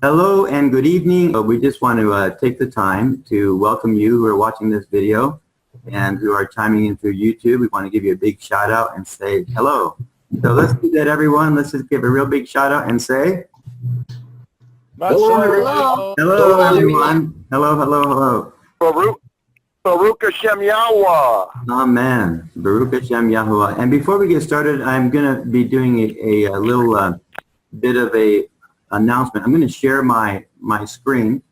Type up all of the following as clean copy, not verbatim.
Hello and good evening. We just want to take the time to welcome you who are watching this video and who are chiming in through YouTube. We want to give you a big shout out and say hello. So let's do that, everyone. Let's just give a real big shout out and say Hello. hello, everyone. Hello. Baruch Hashem Yahweh. Amen. Baruch Hashem Yahuwah. And before we get started, I'm going to be doing a little bit of a announcement. I'm going to share my screen,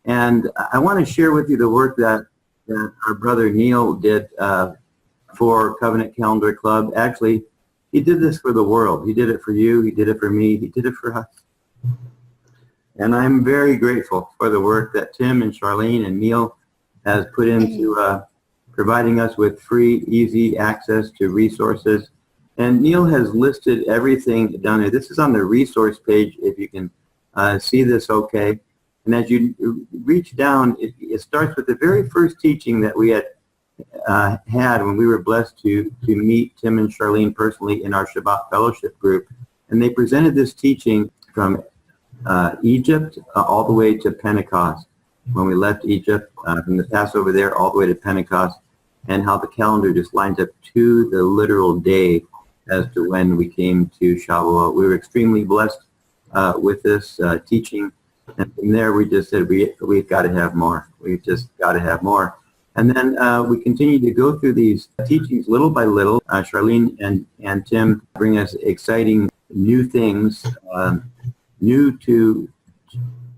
and I want to share with you the work that our brother Neil did for Covenant Calendar Club. Actually, he did this for the world. He did it for you. He did it for me. He did it for us. And I'm very grateful for the work that Tim and Charlene and Neil has put into providing us with free, easy access to resources. And Neil has listed everything down there. This is on the resource page, if you can see this okay. And as you reach down, it starts with the very first teaching that we had when we were blessed to meet Tim and Charlene personally in our Shabbat fellowship group. And they presented this teaching from Egypt all the way to Pentecost. When we left Egypt, from the Passover there all the way to Pentecost, and how the calendar just lines up to the literal day as to when we came to Shavuot. We were extremely blessed with this teaching, and from there we just said we've got to have more. We've just got to have more. And then we continue to go through these teachings little by little. Charlene and Tim bring us exciting new things, new to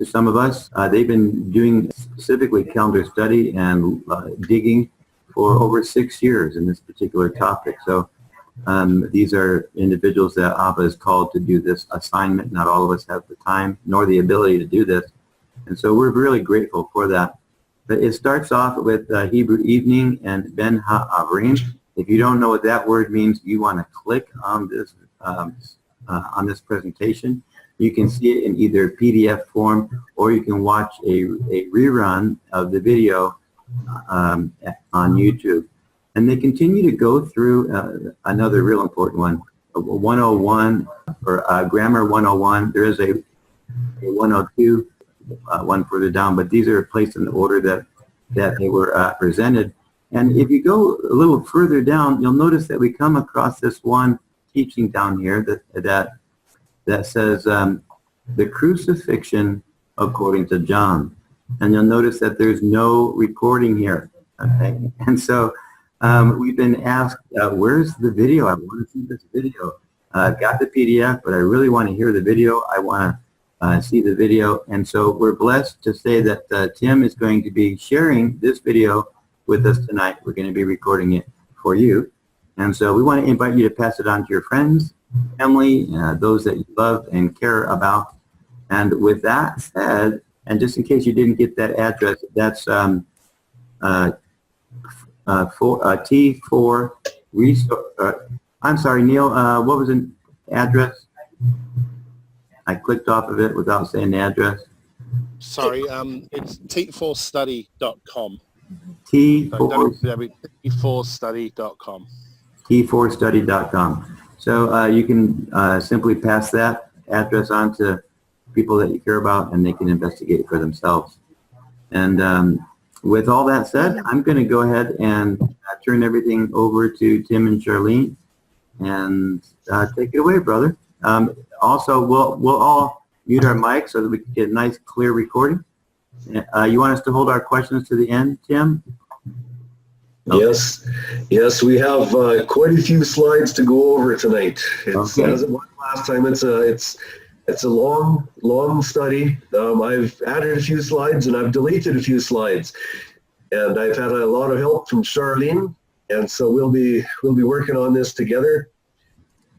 some of us. They've been doing specifically calendar study and digging for over 6 years in this particular topic. So these are individuals that Abba is called to do this assignment. Not all of us have the time nor the ability to do this. And so we're really grateful for that. But it starts off with Hebrew evening and Ben Ha'avrim. If you don't know what that word means, you want to click on this presentation. You can see it in either PDF form, or you can watch a rerun of the video on YouTube. And they continue to go through another real important one, 101, or Grammar 101. There is a 102, one further down, but these are placed in the order that they were presented. And if you go a little further down, you'll notice that we come across this one teaching down here that says the Crucifixion according to John. And you'll notice that there's no recording here. Okay? And so we've been asked, where's the video? I want to see this video. I've got the PDF, but I really want to hear the video. I want to see the video. And so we're blessed to say that Tim is going to be sharing this video with us tonight. We're going to be recording it for you. And so we want to invite you to pass it on to your friends, family, those that you love and care about. And with that said, and just in case you didn't get that address, that's T4 Resource. I'm sorry, Neil, what was the address? I clicked off of it without saying the address. Sorry, it's t4study.com. T4study.com. T4study.com. So you can simply pass that address on to people that you care about, and they can investigate for themselves. And with all that said, I'm going to go ahead and turn everything over to Tim and Charlene, and take it away, brother. Also, we'll all mute our mics so that we can get a nice, clear recording. You want us to hold our questions to the end, Tim? Okay. Yes, we have quite a few slides to go over tonight. It's, okay. As it was last time, it's a long study. I've added a few slides and I've deleted a few slides, and I've had a lot of help from Charlene, and so we'll be working on this together.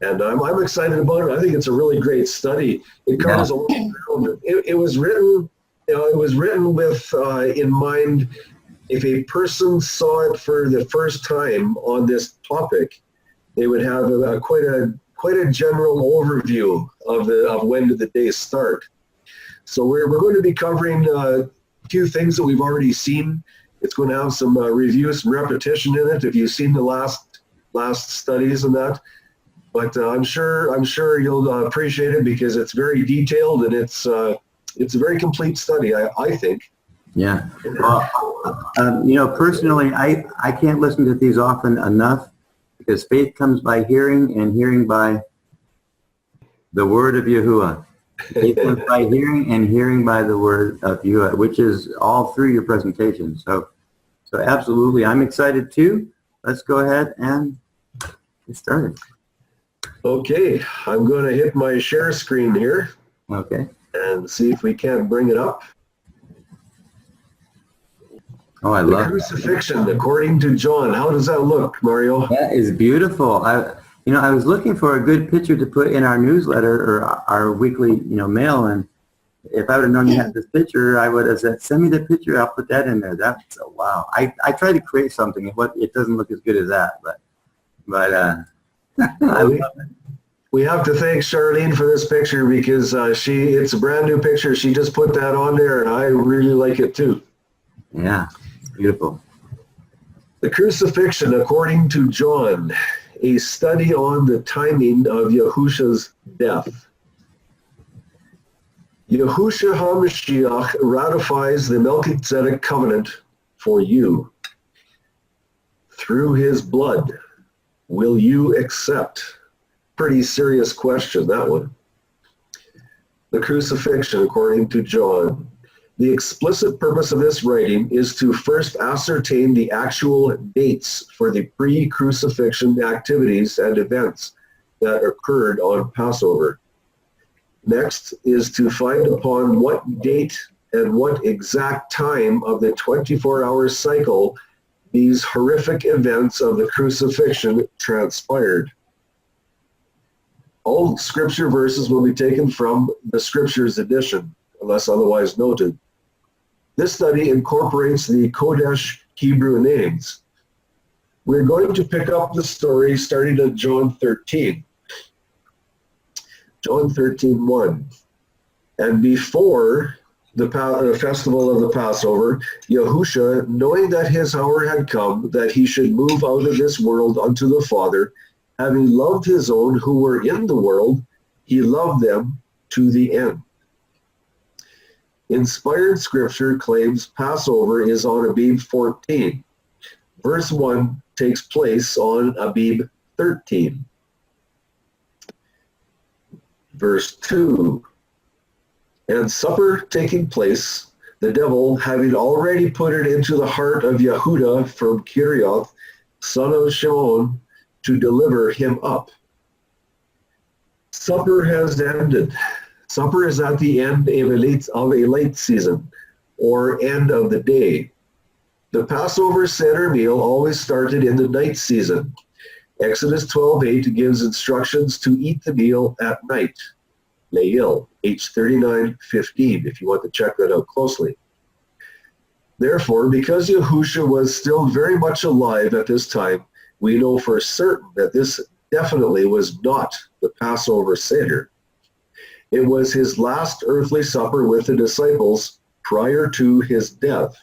And I'm excited about it. I think it's a really great study. It covers a lot of ground. It was written, with in mind, if a person saw it for the first time on this topic, they would have quite a general overview of when did the day start. So we're going to be covering a few things that we've already seen. It's going to have some review, some repetition in it if you've seen the last studies and that. But I'm sure you'll appreciate it because it's very detailed and it's it's a very complete study, I think. Yeah. Well, personally, I can't listen to these often enough because faith comes by hearing and hearing by the word of Yahuwah. Faith comes by hearing and hearing by the word of Yahuwah, which is all through your presentation. So absolutely, I'm excited too. Let's go ahead and get started. Okay, I'm going to hit my share screen here. Okay. And see if we can't bring it up. Oh, I The love Crucifixion, according to John. How does that look, Mario? That is beautiful. I was looking for a good picture to put in our newsletter or our weekly, mail, and if I would have known you had this picture, I would have said, "Send me the picture. I'll put that in there." That's wow. I tried to create something. It doesn't look as good as that, but I love it. We have to thank Charlene for this picture because it's a brand new picture. She just put that on there, and I really like it too. Yeah, it's beautiful. The Crucifixion, according to John, a study on the timing of Yahusha's death. Yahushua HaMashiach ratifies the Melchizedek covenant for you. Through his blood, will you accept? Pretty serious question, that one. The Crucifixion, according to John. The explicit purpose of this writing is to first ascertain the actual dates for the pre-crucifixion activities and events that occurred on Passover. Next is to find upon what date and what exact time of the 24-hour cycle these horrific events of the crucifixion transpired. All scripture verses will be taken from the Scriptures edition, unless otherwise noted. This study incorporates the Kodesh Hebrew names. We're going to pick up the story starting at John 13. John 13:1. And before the festival of the Passover, Yahusha, knowing that his hour had come, that he should move out of this world unto the Father, having loved his own who were in the world, he loved them to the end. Inspired scripture claims Passover is on Abib 14. Verse 1 takes place on Abib 13. Verse 2. And supper taking place, the devil having already put it into the heart of Yehuda from Kirioth, son of Shimon, to deliver him up. Supper has ended. Supper is at the end of a late season, or end of the day. The Passover Seder meal always started in the night season. Exodus 12:8 gives instructions to eat the meal at night. Leil, H39:15, if you want to check that out closely. Therefore, because Yahusha was still very much alive at this time, we know for certain that this definitely was not the Passover Seder. It was his last earthly supper with the disciples prior to his death.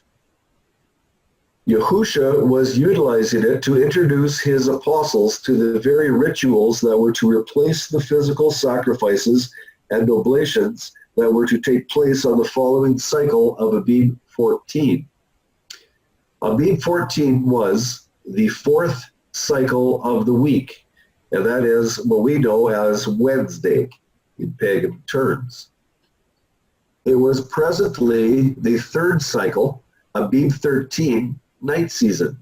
Yahusha was utilizing it to introduce his apostles to the very rituals that were to replace the physical sacrifices and oblations that were to take place on the following cycle of Abib 14. Abib 14 was the fourth cycle of the week, and that is what we know as Wednesday in pagan terms. It was presently the third cycle, Abib 13, night season.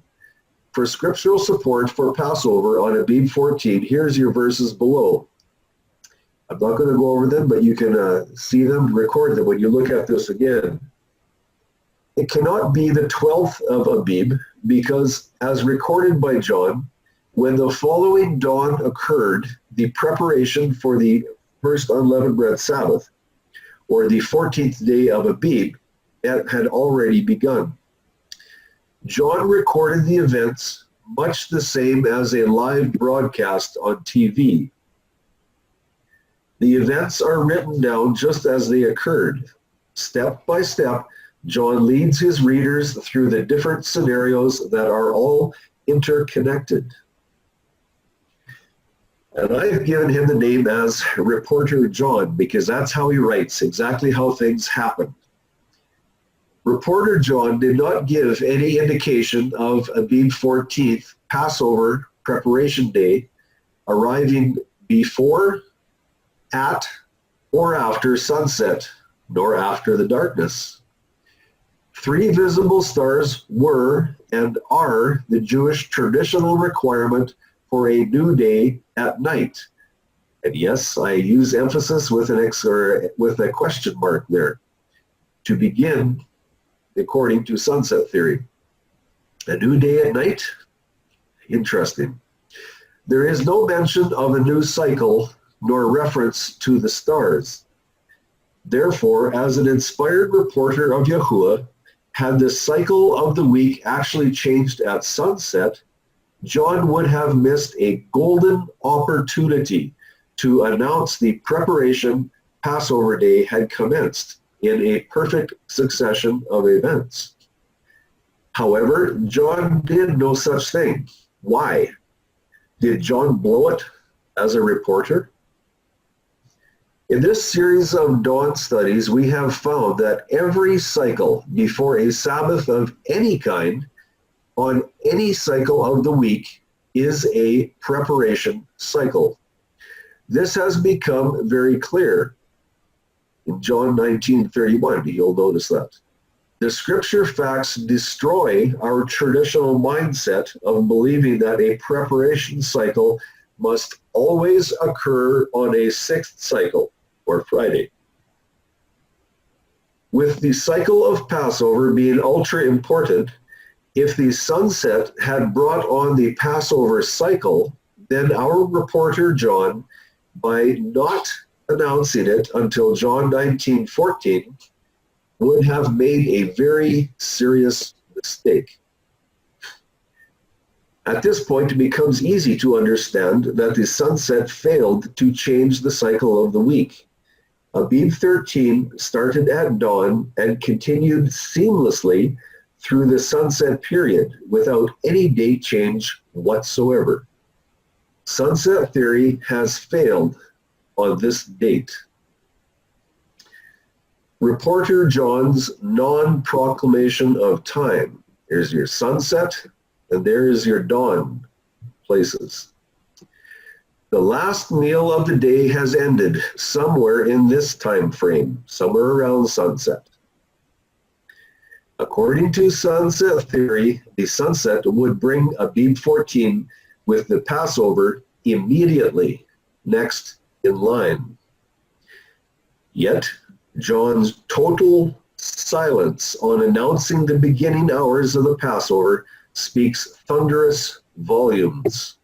For scriptural support for Passover on Abib 14, here's your verses below. I'm not going to go over them, but you can see them, record them when you look at this again. It cannot be the 12th of Abib because, as recorded by John, when the following dawn occurred, the preparation for the first unleavened bread Sabbath, or the 14th day of Abib, had already begun. John recorded the events much the same as a live broadcast on TV. The events are written down just as they occurred. Step by step, John leads his readers through the different scenarios that are all interconnected. And I've given him the name as Reporter John because that's how he writes, exactly how things happen. Reporter John did not give any indication of Abib 14th, Passover preparation day, arriving before, at, or after sunset, nor after the darkness. 3 visible stars were and are the Jewish traditional requirement for a new day at night. And yes, I use emphasis with with a question mark there. To begin, according to sunset theory. A new day at night? Interesting. There is no mention of a new cycle nor reference to the stars. Therefore, as an inspired reporter of Yahuwah, had the cycle of the week actually changed at sunset, John would have missed a golden opportunity to announce the preparation Passover day had commenced in a perfect succession of events. However, John did no such thing. Why? Did John blow it as a reporter? In this series of dawn studies, we have found that every cycle before a Sabbath of any kind on any cycle of the week is a preparation cycle. This has become very clear in John 19:31. You'll notice that. The scripture facts destroy our traditional mindset of believing that a preparation cycle must always occur on a 6th cycle, or Friday. With the cycle of Passover being ultra important, if the sunset had brought on the Passover cycle, then our reporter John, by not announcing it until John 19:14, would have made a very serious mistake. At this point, it becomes easy to understand that the sunset failed to change the cycle of the week. Abib 13 started at dawn and continued seamlessly through the sunset period without any date change whatsoever. Sunset theory has failed on this date. Reporter John's non-proclamation of time. Here's your sunset, and there is your dawn places. The last meal of the day has ended somewhere in this time frame, somewhere around sunset. According to sunset theory, the sunset would bring Abib 14 with the Passover immediately next in line. Yet, John's total silence on announcing the beginning hours of the Passover speaks thunderous volumes.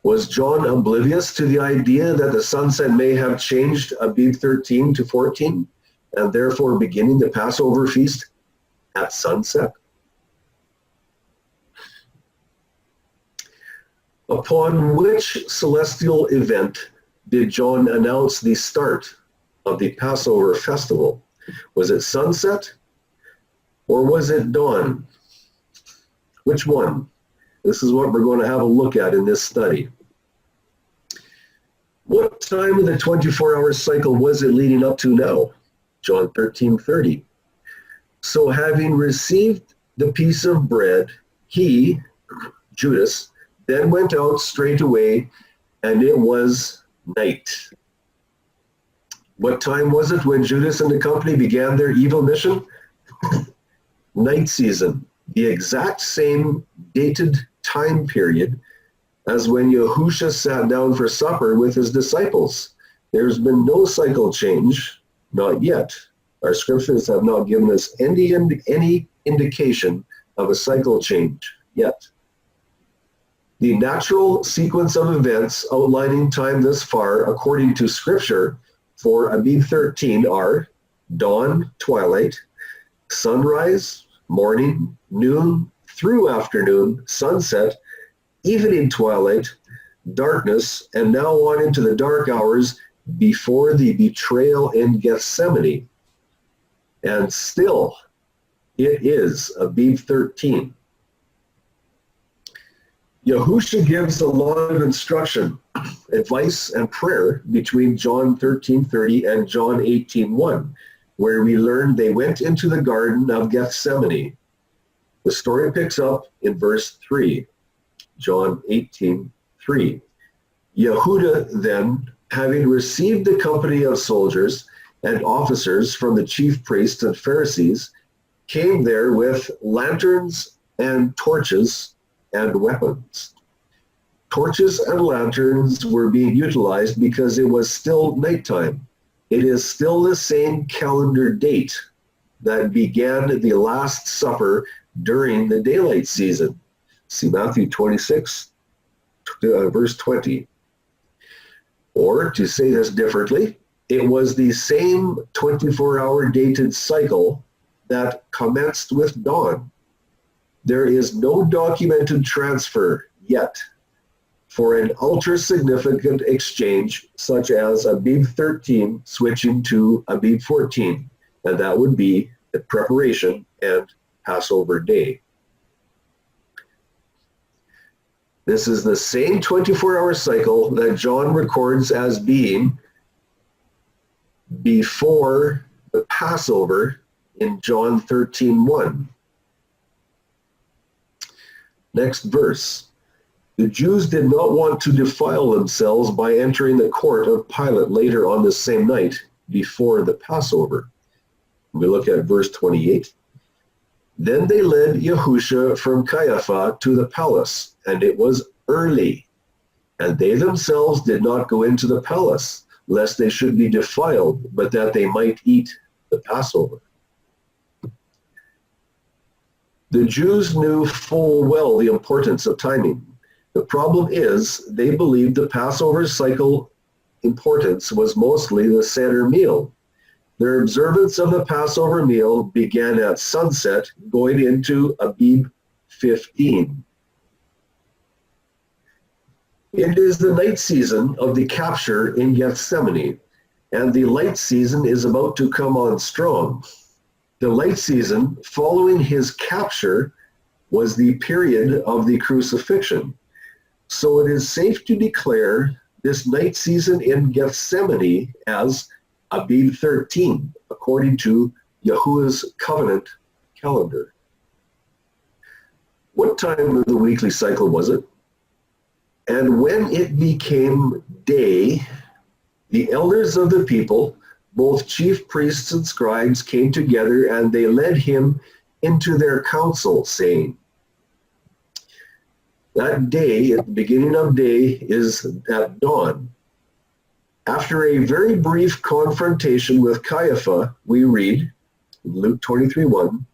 Was John oblivious to the idea that the sunset may have changed Abib 13 to 14 and therefore beginning the Passover feast at sunset? Upon which celestial event did John announce the start of the Passover festival? Was it sunset or was it dawn? Which one? This is what we're going to have a look at in this study. What time of the 24-hour cycle was it leading up to now? John 13:30. So having received the piece of bread, he, Judas, then went out straight away, and it was night. What time was it when Judas and the company began their evil mission? Night season, the exact same dated time period as when Yahusha sat down for supper with his disciples. There's been no cycle change, not yet. Our scriptures have not given us any indication of a cycle change yet. The natural sequence of events outlining time thus far, according to scripture, for Abib 13 are dawn, twilight, sunrise, morning, noon, through afternoon, sunset, evening twilight, darkness, and now on into the dark hours before the betrayal in Gethsemane. And still, it is Abib 13. Yahusha gives a lot of instruction, advice, and prayer between John 13:30 and John 18:1, where we learn they went into the Garden of Gethsemane. The story picks up in verse 3, John 18:3. Yehuda then, having received the company of soldiers and officers from the chief priests and Pharisees, came there with lanterns and torches and weapons. Torches and lanterns were being utilized because it was still nighttime. It is still the same calendar date that began the Last Supper during the daylight season. See Matthew 26, verse 20. Or, to say this differently, it was the same 24-hour dated cycle that commenced with dawn. There is no documented transfer yet for an ultra-significant exchange such as Abib 13 switching to Abib 14, and that would be the preparation and Passover day. This is the same 24-hour cycle that John records as being before the Passover in John 13:1. Next verse. The Jews did not want to defile themselves by entering the court of Pilate later on the same night before the Passover. We look at verse 28. Then they led Yahusha from Caiaphas to the palace, and it was early. And they themselves did not go into the palace, lest they should be defiled, but that they might eat the Passover. The Jews knew full well the importance of timing. The problem is they believed the Passover cycle importance was mostly the Seder meal. Their observance of the Passover meal began at sunset, going into Abib 15. It is the night season of the capture in Gethsemane, and the light season is about to come on strong. The light season following his capture was the period of the crucifixion. So it is safe to declare this night season in Gethsemane as Abib 13, according to Yahuwah's covenant calendar. What time of the weekly cycle was it? And when it became day, the elders of the people, both chief priests and scribes, came together, and they led him into their council, saying, that day, at the beginning of day, is at dawn. After a very brief confrontation with Caiaphas, we read, in Luke 23:1,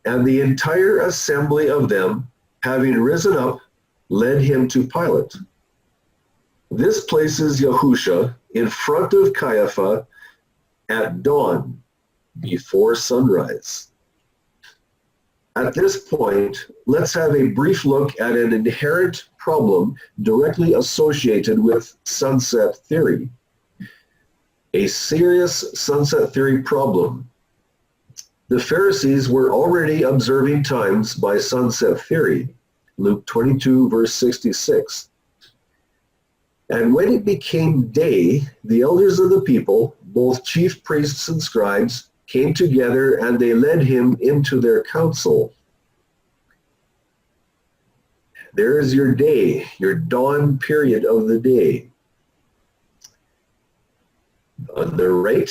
and the entire assembly of them, having risen up, led him to Pilate. This places Yahusha in front of Caiaphas at dawn, before sunrise. At this point, let's have a brief look at an inherent problem directly associated with sunset theory. A serious sunset theory problem. The Pharisees were already observing times by sunset theory, Luke 22, verse 66. And when it became day, the elders of the people, both chief priests and scribes, came together, and they led him into their council. There is your day, your dawn period of the day. On the right,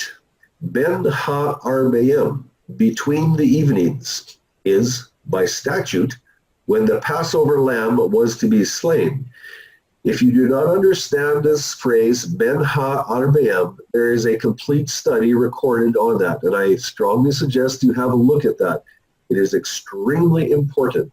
Ben ha-arbayim, between the evenings, is, by statute, when the Passover lamb was to be slain. If you do not understand this phrase, Ben ha-arbayim, there is a complete study recorded on that, and I strongly suggest you have a look at that. It is extremely important.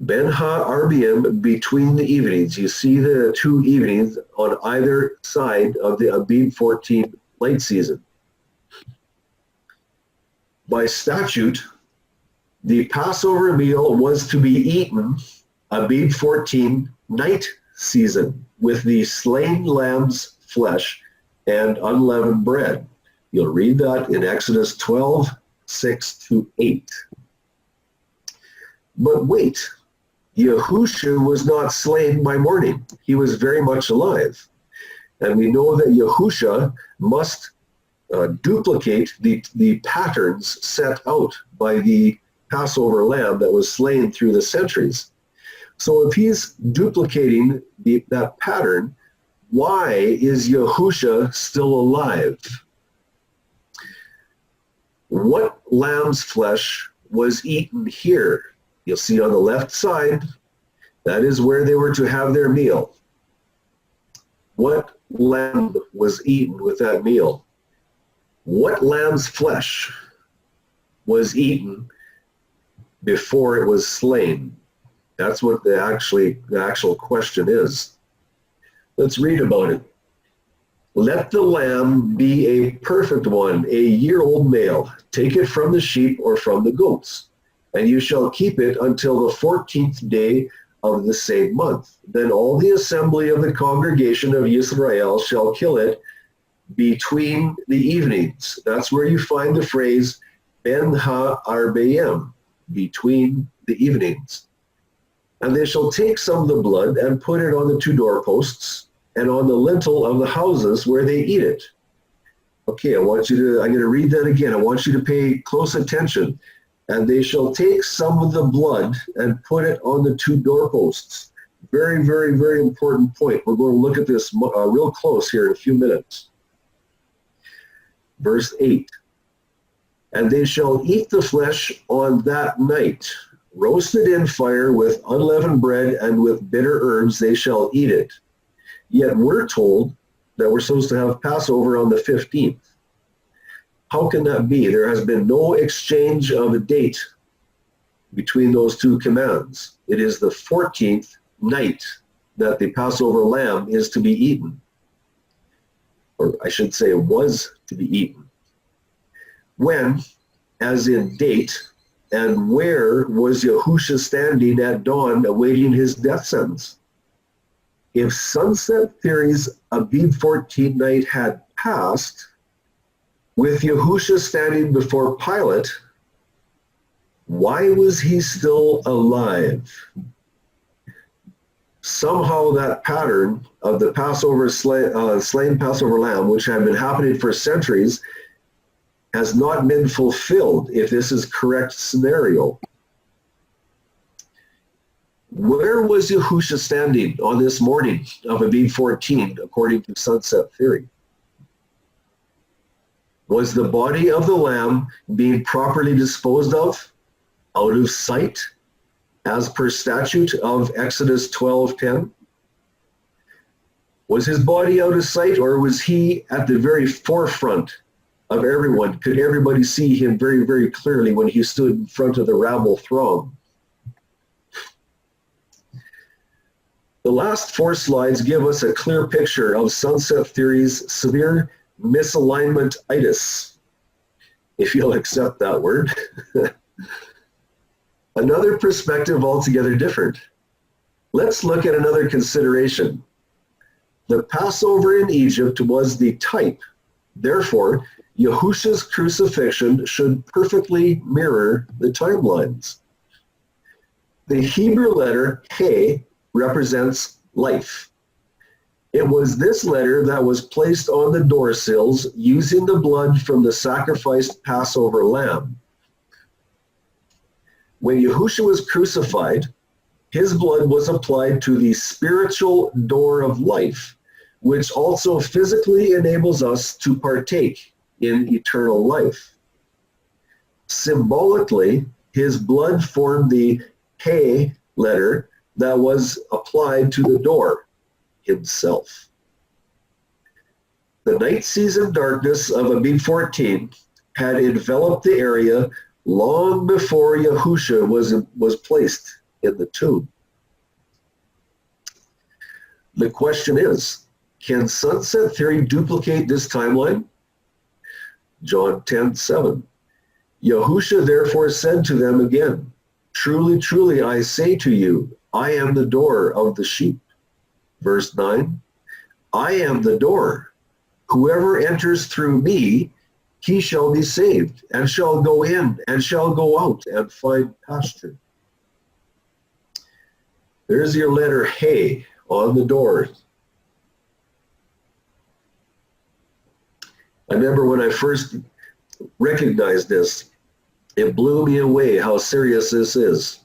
Ben ha-arbayim, between the evenings. You see the two evenings on either side of the Abib 14 light season. By statute, the Passover meal was to be eaten Abib 14 night season with the slain lamb's flesh and unleavened bread. You'll read that in Exodus 12, 6-8. But wait, Yahusha was not slain by morning. He was very much alive. And we know that Yahusha must duplicate the patterns set out by the Passover lamb that was slain through the centuries. So if he's duplicating that pattern, why is Yahusha still alive? What lamb's flesh was eaten here? You'll see on the left side, that is where they were to have their meal. What lamb was eaten with that meal? What lamb's flesh was eaten before it was slain? That's what the actual question is. Let's read about it. Let the lamb be a perfect one, a year-old male. Take it from the sheep or from the goats, and you shall keep it until the 14th day of the same month. Then all the assembly of the congregation of Israel shall kill it between the evenings. That's where you find the phrase Ben ha-arbayim, between the evenings. And they shall take some of the blood and put it on the two doorposts and on the lintel of the houses where they eat it. Okay, I'm going to read that again. I want you to pay close attention. And they shall take some of the blood and put it on the two doorposts. Very, very, very important point. We're going to look at this real close here in a few minutes. Verse 8. And they shall eat the flesh on that night, roasted in fire with unleavened bread and with bitter herbs they shall eat it. Yet we're told that we're supposed to have Passover on the 15th. How can that be? There has been no exchange of a date between those two commands. It is the 14th night that the Passover lamb is to be eaten. Or I should say was to be eaten. When, as in date, and where was Yahusha standing at dawn awaiting his death sentence? If Sunset Theory's Abib 14 night had passed, with Yahusha standing before Pilate, why was he still alive? Somehow that pattern of the Passover slain Passover lamb, which had been happening for centuries, has not been fulfilled, if this is correct scenario. Where was Yahusha standing on this morning of Abib 14, according to Sunset Theory? Was the body of the lamb being properly disposed of, out of sight, as per statute of Exodus 12:10? Was his body out of sight, or was he at the very forefront of everyone? Could everybody see him very, very clearly when he stood in front of the rabble throng? The last 4 slides give us a clear picture of Sunset Theory's severe misalignment-itis, if you'll accept that word. Another perspective altogether different. Let's look at another consideration. The Passover in Egypt was the type. Therefore, Yahusha's crucifixion should perfectly mirror the timelines. The Hebrew letter He represents life. It was this letter that was placed on the door sills using the blood from the sacrificed Passover lamb. When Yahusha was crucified, his blood was applied to the spiritual door of life, which also physically enables us to partake in eternal life. Symbolically, his blood formed the He letter that was applied to the door himself. The night season darkness of Abib 14 had enveloped the area long before Yahusha was placed in the tomb. The question is, can Sunset Theory duplicate this timeline? John 10:7. Yahusha therefore said to them again, truly, truly, I say to you, I am the door of the sheep. Verse 9, I am the door. Whoever enters through me, he shall be saved, and shall go in, and shall go out, and find pasture. There's your letter Hey on the door. I remember when I first recognized this, it blew me away how serious this is.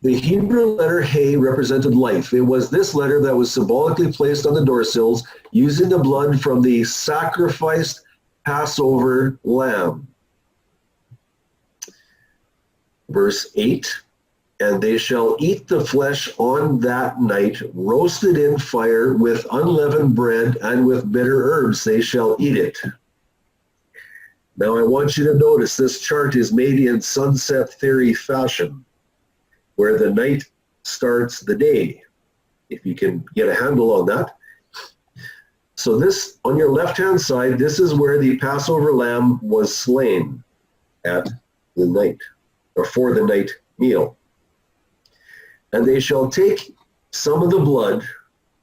The Hebrew letter Hey represented life. It was this letter that was symbolically placed on the door sills using the blood from the sacrificed Passover lamb. Verse 8, and they shall eat the flesh on that night, roasted in fire with unleavened bread and with bitter herbs they shall eat it. Now I want you to notice this chart is made in sunset theory fashion, where the night starts the day, if you can get a handle on that. So this, on your left-hand side, this is where the Passover lamb was slain at the night, or for the night meal. And they shall take some of the blood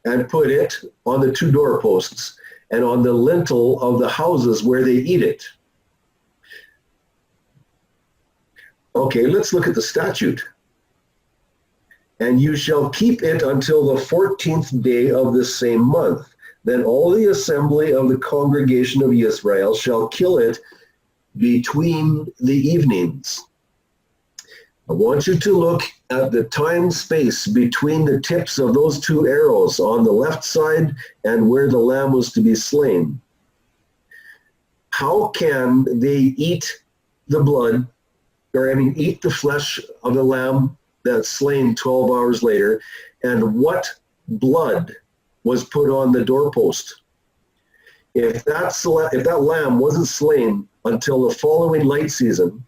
and put it on the two doorposts and on the lintel of the houses where they eat it. Okay, let's look at the statute. And you shall keep it until the 14th day of the same month. Then all the assembly of the congregation of Israel shall kill it between the evenings. I want you to look at the time space between the tips of those two arrows on the left side and where the lamb was to be slain. How can they eat the blood, eat the flesh of the lamb that's slain 12 hours later, and what blood was put on the doorpost? If that lamb wasn't slain until the following light season,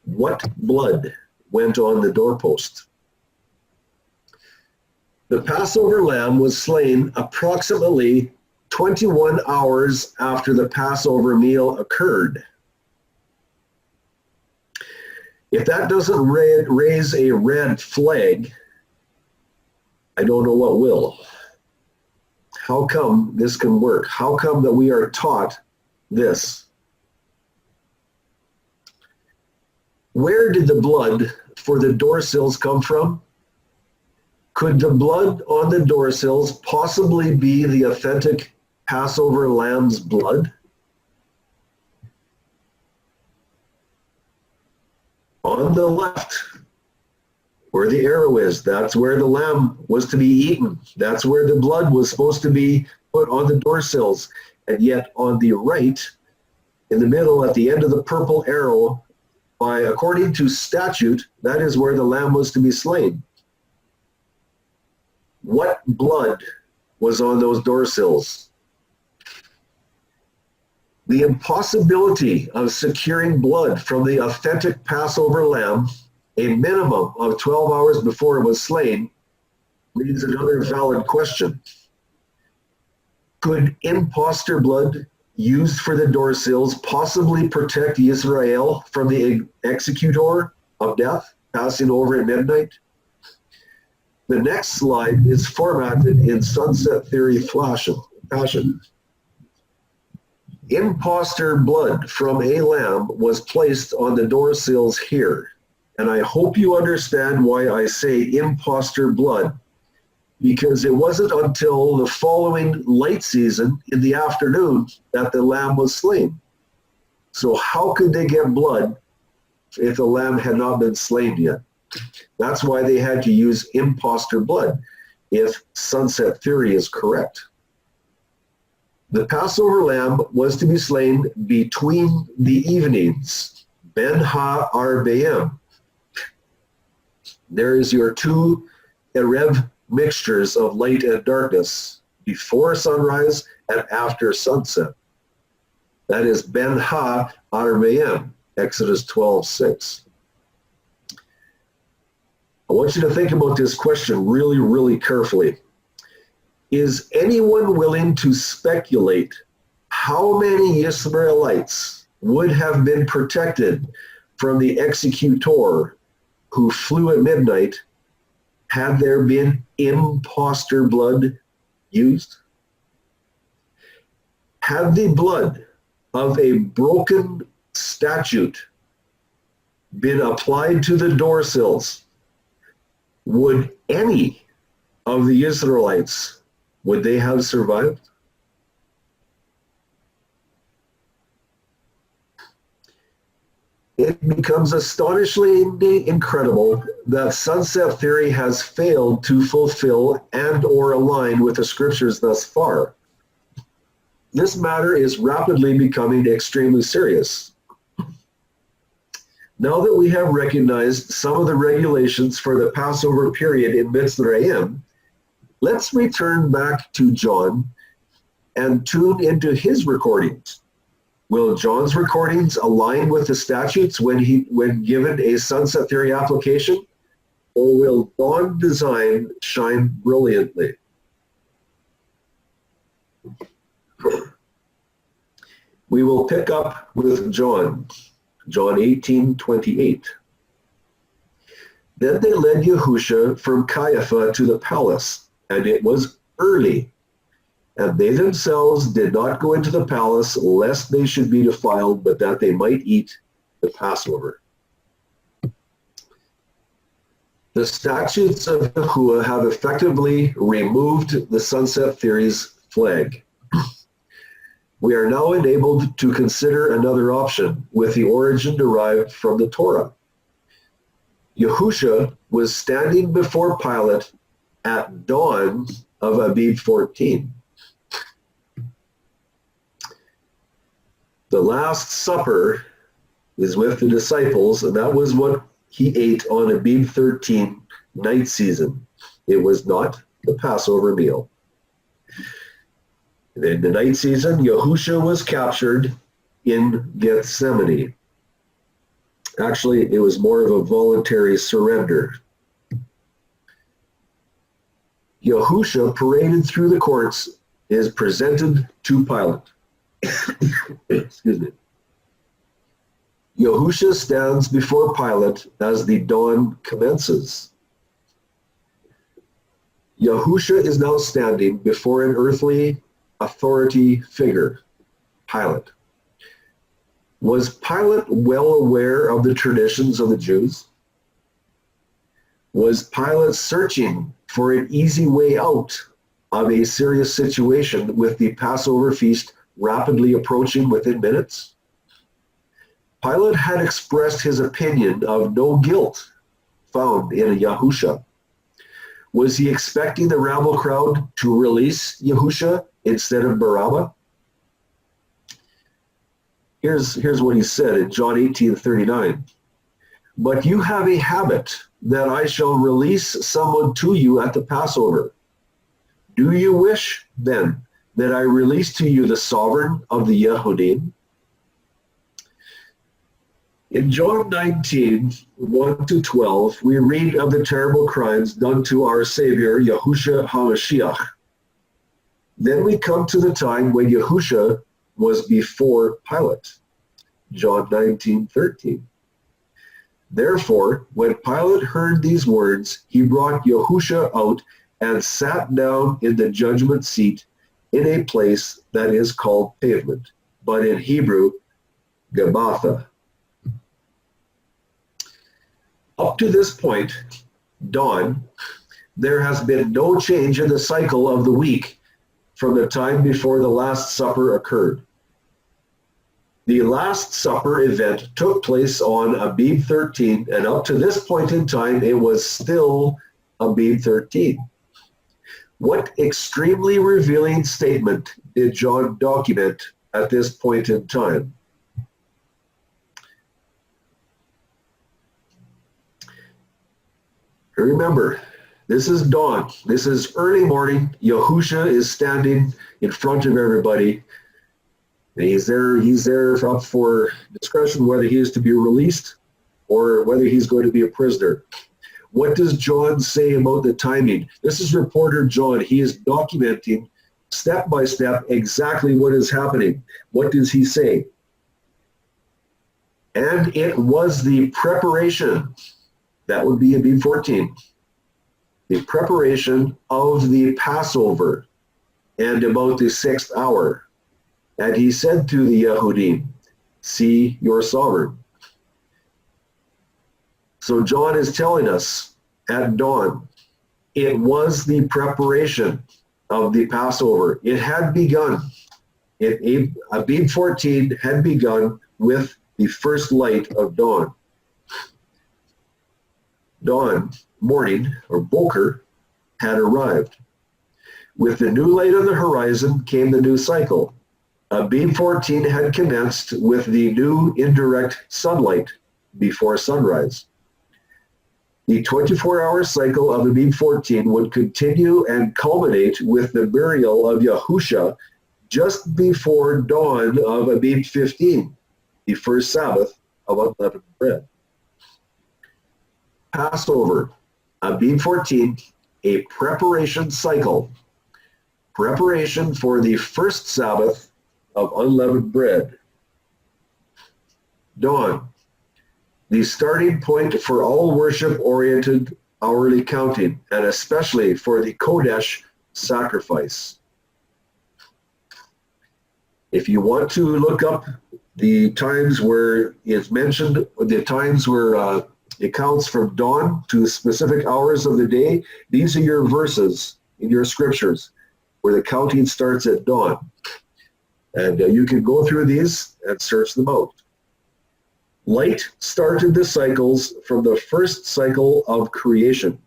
what blood went on the doorpost? The Passover lamb was slain approximately 21 hours after the Passover meal occurred. If that doesn't raise a red flag, I don't know what will. How come this can work? How come that we are taught this? Where did the blood for the door sills come from? Could the blood on the door sills possibly be the authentic Passover lamb's blood? On the left, where the arrow is, that's where the lamb was to be eaten. That's where the blood was supposed to be put on the door sills. And yet on the right, in the middle, at the end of the purple arrow, according to statute, that is where the lamb was to be slain. What blood was on those door sills? The impossibility of securing blood from the authentic Passover lamb a minimum of 12 hours before it was slain leaves another valid question. Could imposter blood used for the door sills possibly protect Israel from the executor of death passing over at midnight? The next slide is formatted in sunset theory fashion. Imposter blood from a lamb was placed on the door sills here. And I hope you understand why I say imposter blood, because it wasn't until the following light season in the afternoon that the lamb was slain. So how could they get blood if the lamb had not been slain yet? That's why they had to use imposter blood, if sunset theory is correct. The Passover lamb was to be slain between the evenings, Ben Ha-Arbeim. There is your two Erev mixtures of light and darkness, before sunrise and after sunset. That is Ben Ha-Arbeim, Exodus 12:6. I want you to think about this question really, really carefully. Is anyone willing to speculate how many Israelites would have been protected from the executor who flew at midnight had there been imposter blood used? Had the blood of a broken statute been applied to the door sills would any of the Israelites, would they have survived? It becomes astonishingly incredible that sunset theory has failed to fulfill and or align with the scriptures thus far. This matter is rapidly becoming extremely serious. Now that we have recognized some of the regulations for the Passover period in Mitzrayim, let's return back to John and tune into his recordings. Will John's recordings align with the statutes when given a sunset theory application, or will Dawn design shine brilliantly? We will pick up with John 18:28. Then they led Yahusha from Caiaphas to the palace, and it was early. And they themselves did not go into the palace, lest they should be defiled, but that they might eat the Passover. The statutes of Yahuwah have effectively removed the sunset theory's flag. We are now enabled to consider another option with the origin derived from the Torah. Yahusha was standing before Pilate at dawn of Abib 14. The Last Supper is with the disciples, and that was what he ate on Abib 13 night season. It was not the Passover meal. In the night season, Yahusha was captured in Gethsemane. Actually, it was more of a voluntary surrender. Yahusha, paraded through the courts, is presented to Pilate. Excuse me. Yahusha stands before Pilate as the dawn commences. Yahusha is now standing before an earthly authority figure, Pilate. Was Pilate well aware of the traditions of the Jews? Was Pilate searching for an easy way out of a serious situation with the Passover feast rapidly approaching within minutes? Pilate had expressed his opinion of no guilt found in Yahusha. Was he expecting the rabble crowd to release Yahusha instead of Barabbas? Here's what he said in John 18:39. But you have a habit that I shall release someone to you at the Passover. Do you wish, then, that I release to you the sovereign of the Yehudim? In John 19:1-12, we read of the terrible crimes done to our Savior, Yahusha HaMashiach. Then we come to the time when Yahusha was before Pilate. John 19:13. Therefore, when Pilate heard these words, he brought Yahusha out and sat down in the judgment seat in a place that is called pavement, but in Hebrew, Gabbatha. Up to this point, dawn, there has been no change in the cycle of the week from the time before the Last Supper occurred. The Last Supper event took place on Abib 13, and up to this point in time, it was still Abib 13. What extremely revealing statement did John document at this point in time? Remember, this is dawn. This is early morning. Yahusha is standing in front of everybody. And he's there up for discussion whether he is to be released or whether he's going to be a prisoner. What does John say about the timing? This is reporter John. He is documenting step by step exactly what is happening. What does he say? And it was the preparation. That would be Abib 14. The preparation of the Passover and about the 6th hour. And he said to the Yehudim, see your sovereign. So John is telling us at dawn. It was the preparation of the Passover. It had begun. Abib 14 had begun with the first light of dawn. Dawn, morning, or Boker, had arrived. With the new light on the horizon came the new cycle. Abib 14 had commenced with the new indirect sunlight before sunrise. The 24-hour cycle of Abib 14 would continue and culminate with the burial of Yahusha just before dawn of Abib 15, the first Sabbath of unleavened bread. Passover, Abib 14, a preparation cycle. Preparation for the first Sabbath of unleavened bread. Dawn, the starting point for all worship-oriented hourly counting, and especially for the Kodesh sacrifice. If you want to look up the times where it's mentioned, the times where it counts from dawn to specific hours of the day, these are your verses in your scriptures where the counting starts at dawn. And you can go through these and search them out. Light started the cycles from the first cycle of creation.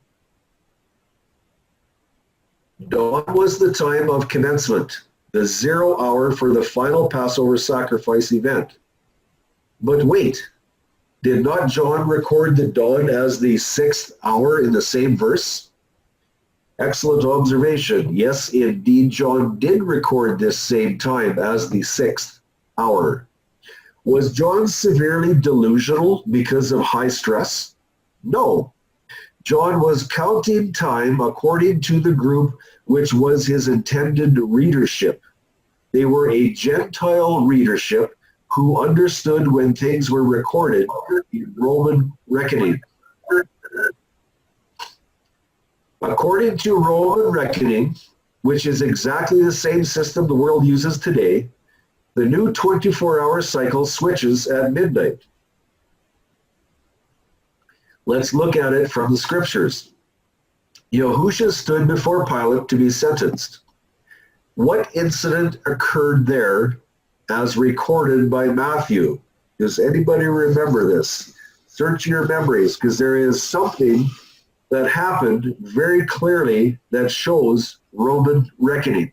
Dawn was the time of commencement, the 0 hour for the final Passover sacrifice event. But wait, did not John record the dawn as the 6th hour in the same verse? Excellent observation. Yes, indeed, John did record this same time as the 6th hour. Was John severely delusional because of high stress? No. John was counting time according to the group which was his intended readership. They were a Gentile readership who understood when things were recorded in Roman reckoning. According to Roman reckoning, which is exactly the same system the world uses today, the new 24-hour cycle switches at midnight. Let's look at it from the scriptures. Yahusha stood before Pilate to be sentenced. What incident occurred there as recorded by Matthew? Does anybody remember this? Search your memories, because there is something that happened very clearly that shows Roman reckoning.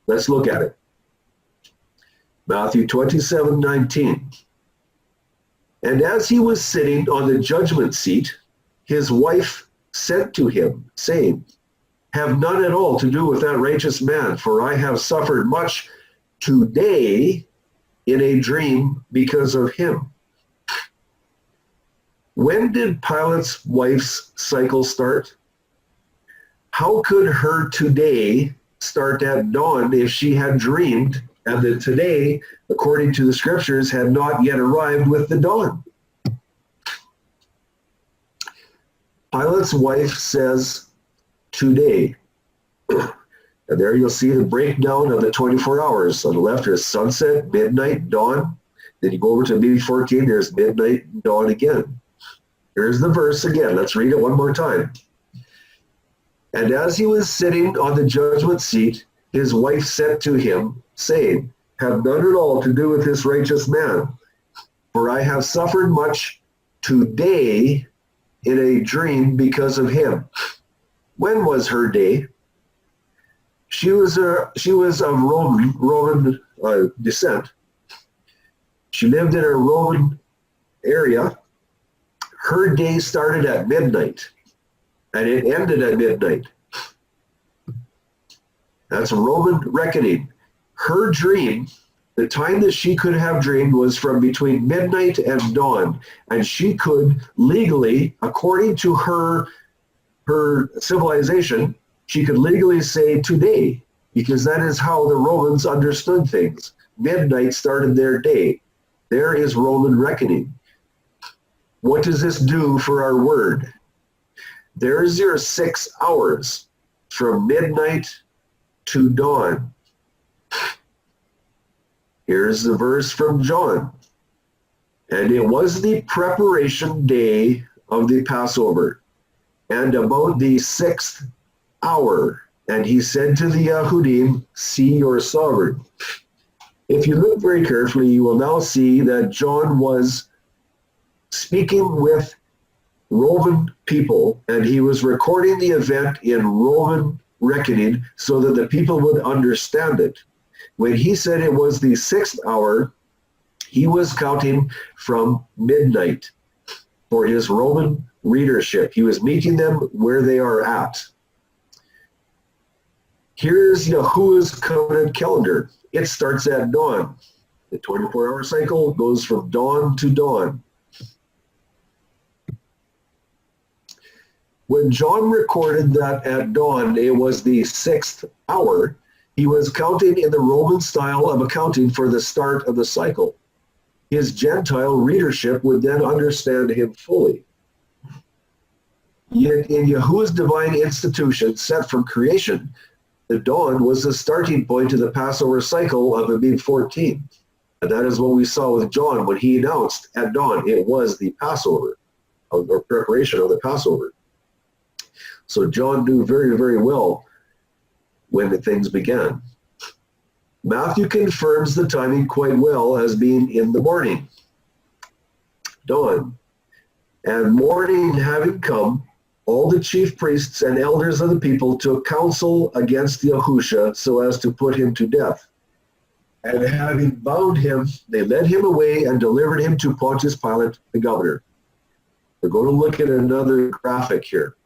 Let's look at it. Matthew 27:19. And as he was sitting on the judgment seat, his wife sent to him, saying, have none at all to do with that righteous man, for I have suffered much today in a dream because of him. When did Pilate's wife's cycle start? How could her today start at dawn if she had dreamed and that today, according to the scriptures, had not yet arrived with the dawn? Pilate's wife says, today. And there you'll see the breakdown of the 24 hours. On the left, there's sunset, midnight, dawn. Then you go over to Abib 14, there's midnight, dawn again. Here's the verse again. Let's read it one more time. And as he was sitting on the judgment seat, his wife sent to him, saying, have none at all to do with this righteous man, for I have suffered much today in a dream because of him. When was her day? She was of Roman descent. She lived in a Roman area. Her day started at midnight, and it ended at midnight. That's Roman reckoning. Her dream, the time that she could have dreamed was from between midnight and dawn, and she could legally, according to her civilization, she could legally say today, because that is how the Romans understood things. Midnight started their day. There is Roman reckoning. What does this do for our word? There's your 6 hours from midnight to dawn. Here's the verse from John. And it was the preparation day of the Passover. and about the 6th hour. And he said to the Yehudim, see your sovereign. If you look very carefully, you will now see that John was speaking with Roman people, and he was recording the event in Roman reckoning so that the people would understand it. When he said it was the 6th hour, he was counting from midnight for his Roman readership. He was meeting them where they are at. Here's Yahuwah's covenant calendar. It starts at dawn. The 24-hour cycle goes from dawn to dawn. When John recorded that at dawn it was the 6th hour, he was counting in the Roman style of accounting for the start of the cycle. His Gentile readership would then understand him fully. Yet in Yahuwah's divine institution set from creation, the dawn was the starting point of the Passover cycle of Abib 14. And that is what we saw with John when he announced at dawn it was the Passover, or preparation of the Passover. So John knew very, very well when the things began. Matthew confirms the timing quite well as being in the morning, dawn. And morning having come, all the chief priests and elders of the people took counsel against Yahusha so as to put him to death. And having bound him, they led him away and delivered him to Pontius Pilate, the governor. We're going to look at another graphic here.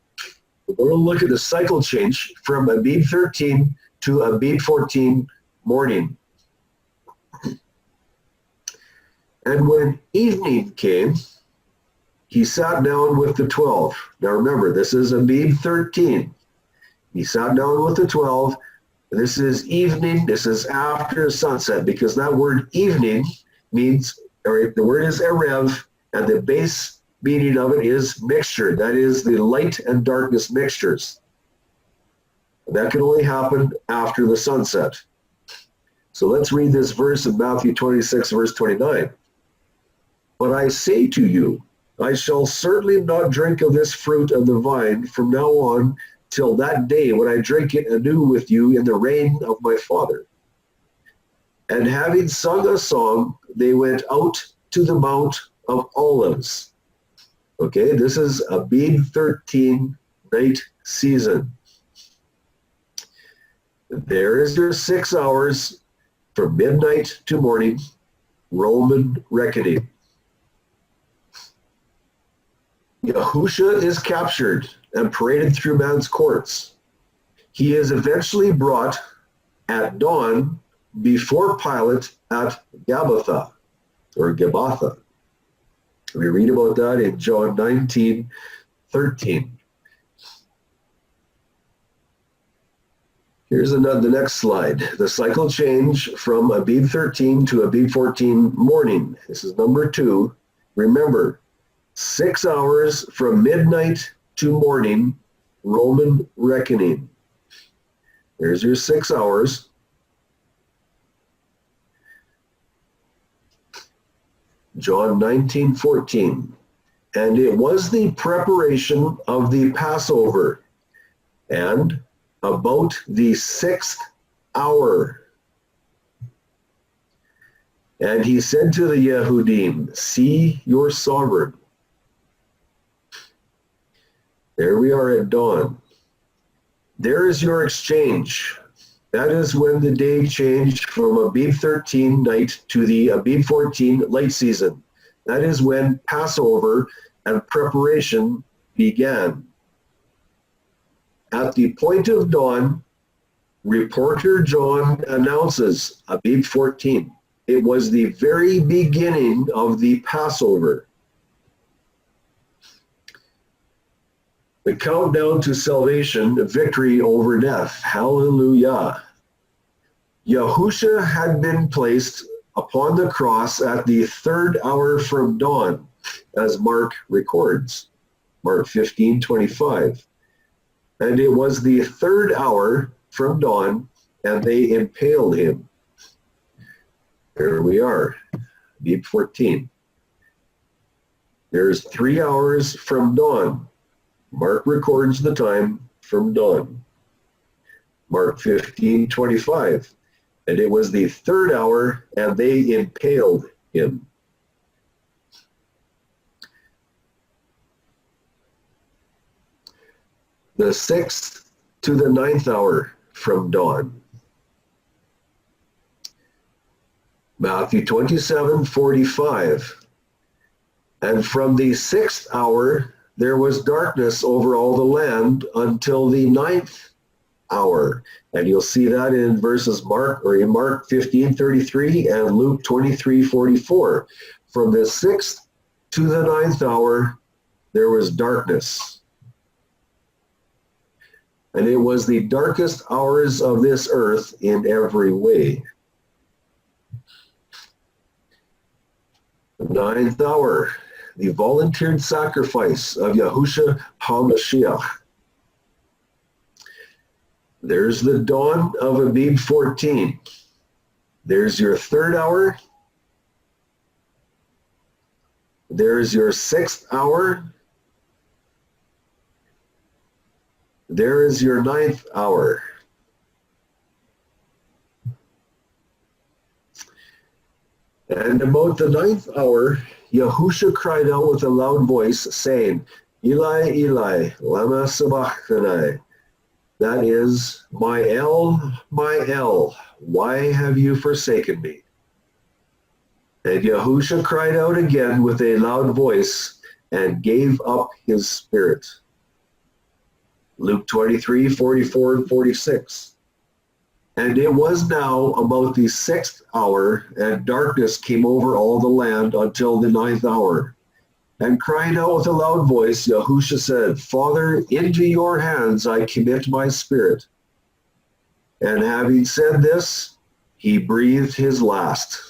We're going to look at the cycle change from Abib 13 to Abib 14 morning. And when evening came, he sat down with the 12. Now remember, this is Abib 13. He sat down with the 12. This is evening. This is after sunset, because that word evening means, or the word is erev, and the base meaning of it is mixture. That is the light and darkness mixtures. And that can only happen after the sunset. So let's read this verse in Matthew 26, verse 29. But I say to you, I shall certainly not drink of this fruit of the vine from now on till that day when I drink it anew with you in the reign of my Father. And having sung a song, they went out to the Mount of Olives. Okay, this is Abib 13 night season. There is your 6 hours from midnight to morning, Roman reckoning. Yahusha is captured and paraded through man's courts. He is eventually brought at dawn before Pilate at Gabbatha, or Gabbatha. We read about that in John 19:13. Here's the next slide. The cycle change from Abib 13 to Abib 14 morning. This is number 2. Remember, 6 hours from midnight to morning, Roman reckoning. There's your 6 hours. John 19:14. And it was the preparation of the Passover, and about the 6th hour. And he said to the Yehudim, see your sovereign. There we are at dawn. There is your exchange. That is when the day changed from Abib 13 night to the Abib 14 late season. That is when Passover and preparation began. At the point of dawn, reporter John announces Abib 14. It was the very beginning of the Passover. The countdown to salvation, victory over death. Hallelujah. Yahusha had been placed upon the cross at the 3rd hour from dawn, as Mark records, Mark 15:25. And it was the 3rd hour from dawn, and they impaled him. There we are, Abib 14. There's 3 hours from dawn. Mark records the time from dawn. Mark 15:25. And it was the third hour, and they impaled him. The 6th to the 9th hour from dawn. Matthew 27:45. And from the 6th hour there was darkness over all the land until the 9th hour. And you'll see that in Mark 15:33 and Luke 23:44. From the 6th to the 9th hour there was darkness. And it was the darkest hours of this earth in every way. The 9th hour, the volunteered sacrifice of Yahushua HaMashiach. There's the dawn of Abib 14. There's your 3rd hour. There's your 6th hour. There is your 9th hour. And about the 9th hour, Yahusha cried out with a loud voice, saying, Eli, Eli, lama sabachthani. That is, my El, why have you forsaken me? And Yahusha cried out again with a loud voice and gave up his spirit. Luke 23:44 and 46. And it was now about the 6th hour, and darkness came over all the land until the 9th hour. And crying out with a loud voice, Yahusha said, Father, into your hands I commit my spirit. And having said this, he breathed his last.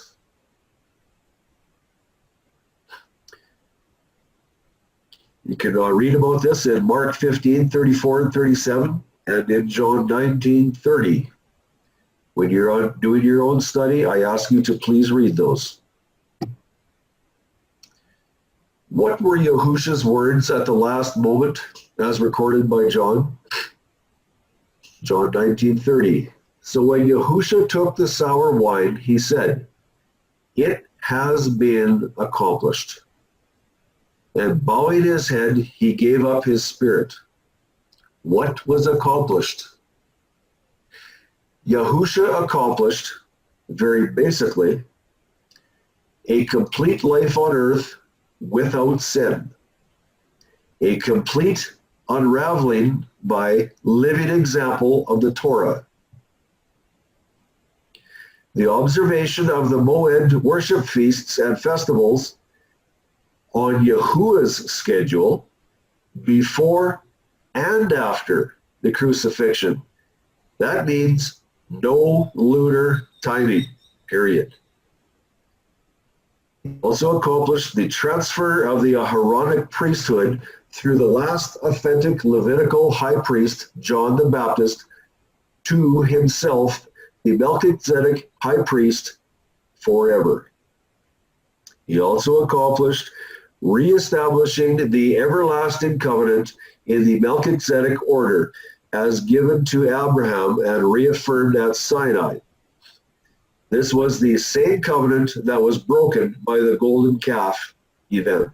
You can read about this in Mark 15:34 and 37, and in John 19:30. When you're doing your own study, I ask you to please read those. What were Yahusha's words at the last moment, as recorded by John? John 19:30. So when Yahusha took the sour wine, he said, It has been accomplished. And bowing his head, he gave up his spirit. What was accomplished? Yahusha accomplished, very basically, a complete life on earth without sin. A complete unraveling by living example of the Torah. The observation of the Moed worship feasts and festivals on Yahuwah's schedule before and after the crucifixion. That means no lunar timing, period. Also accomplished the transfer of the Aaronic priesthood through the last authentic Levitical high priest, John the Baptist, to himself, the Melchizedek high priest, forever. He also accomplished reestablishing the everlasting covenant in the Melchizedek order as given to Abraham and reaffirmed at Sinai. This was the same covenant that was broken by the golden calf event.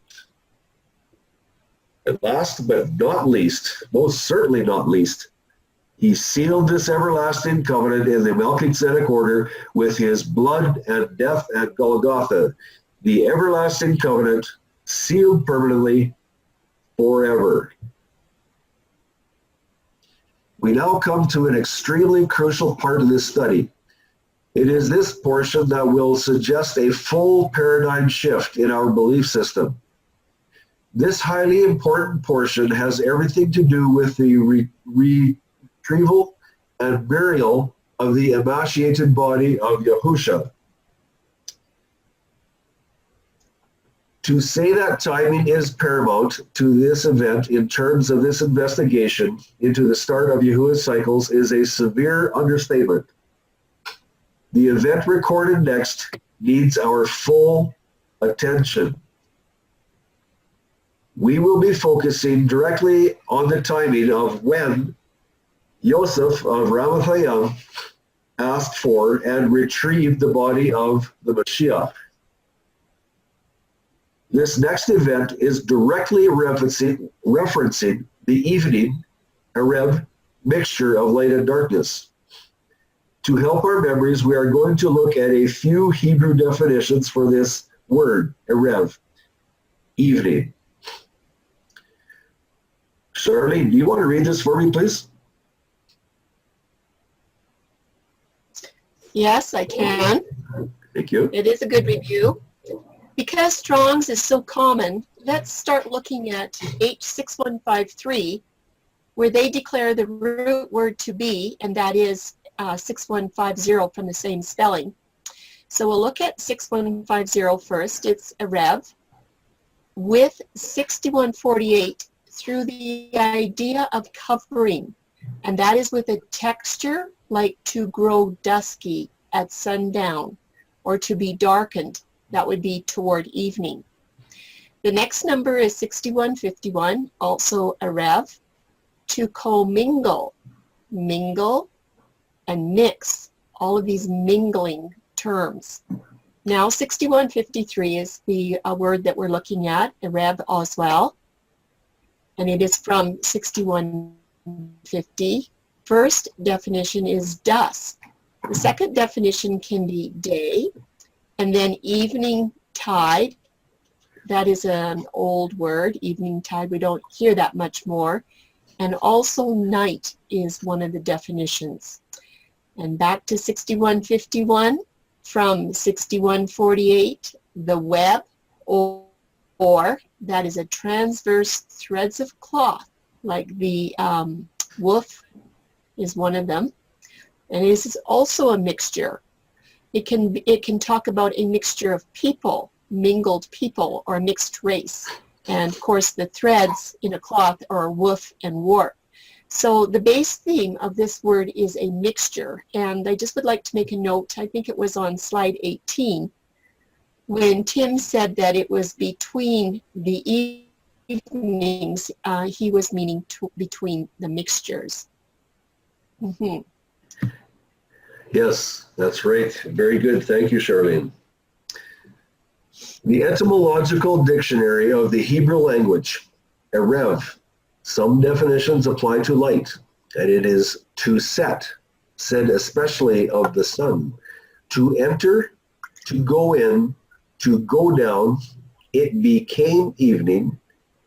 And last but not least, most certainly not least, he sealed this everlasting covenant in the Melchizedek order with his blood and death at Golgotha, the everlasting covenant sealed permanently forever. We now come to an extremely crucial part of this study. It is this portion that will suggest a full paradigm shift in our belief system. This highly important portion has everything to do with the retrieval and burial of the emaciated body of Yahusha. To say that timing is paramount to this event in terms of this investigation into the start of Yahuwah's cycles is a severe understatement. The event recorded next needs our full attention. we will be focusing directly on the timing of when Joseph of Ramathaim asked for and retrieved the body of the Mashiach. This next event is directly referencing the evening, Erev, mixture of light and darkness. To help our memories, we are going to look at a few Hebrew definitions for this word, Erev, evening. Charlene, do you want to read this for me, please? Yes, I can. Thank you. It is a good review. Because Strong's is so common, let's start looking at H6153, where they declare the root word to be, and that is 6150 from the same spelling. So we'll look at 6150 first. It's Erev with 6148 through the idea of covering, and that is with a texture like to grow dusky at sundown or to be darkened. That would be toward evening. The next number is 6151, also Erev, to commingle, mingle, and mix, all of these mingling terms. Now 6153 is the word that we're looking at, Erev as well, and it is from 6150. First definition is dusk. The second definition can be day, and then evening tide. That is an old word, evening tide. We don't hear that much more. And also night is one of the definitions. And back to 6151, from 6148, the web, or that is a transverse threads of cloth, like the woof is one of them. And this is also a mixture. It can talk about a mixture of people, mingled people, or mixed race. And of course the threads in a cloth are woof and warp. So the base theme of this word is a mixture. And I just would like to make a note, I think it was on slide 18, when Tim said that it was between the evenings, he was meaning between the mixtures. Mm-hmm. Yes, that's right. Very good. Thank you, Charlene. The etymological dictionary of the Hebrew language, Erev, some definitions apply to light, and it is to set, said especially of the sun, to enter, to go in, to go down, it became evening,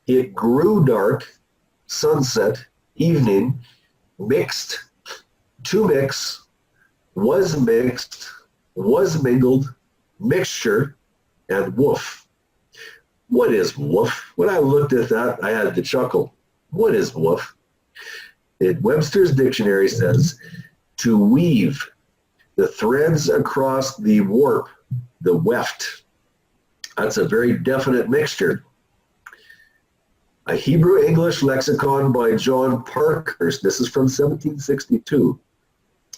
it grew dark, sunset, evening, mixed, to mix, was mingled, mixture, and woof. What is woof? When I looked at that, I had to chuckle. What is woof? Webster's dictionary says, to weave the threads across the warp, the weft. That's a very definite mixture. A Hebrew-English lexicon by John Parkhurst. This is from 1762.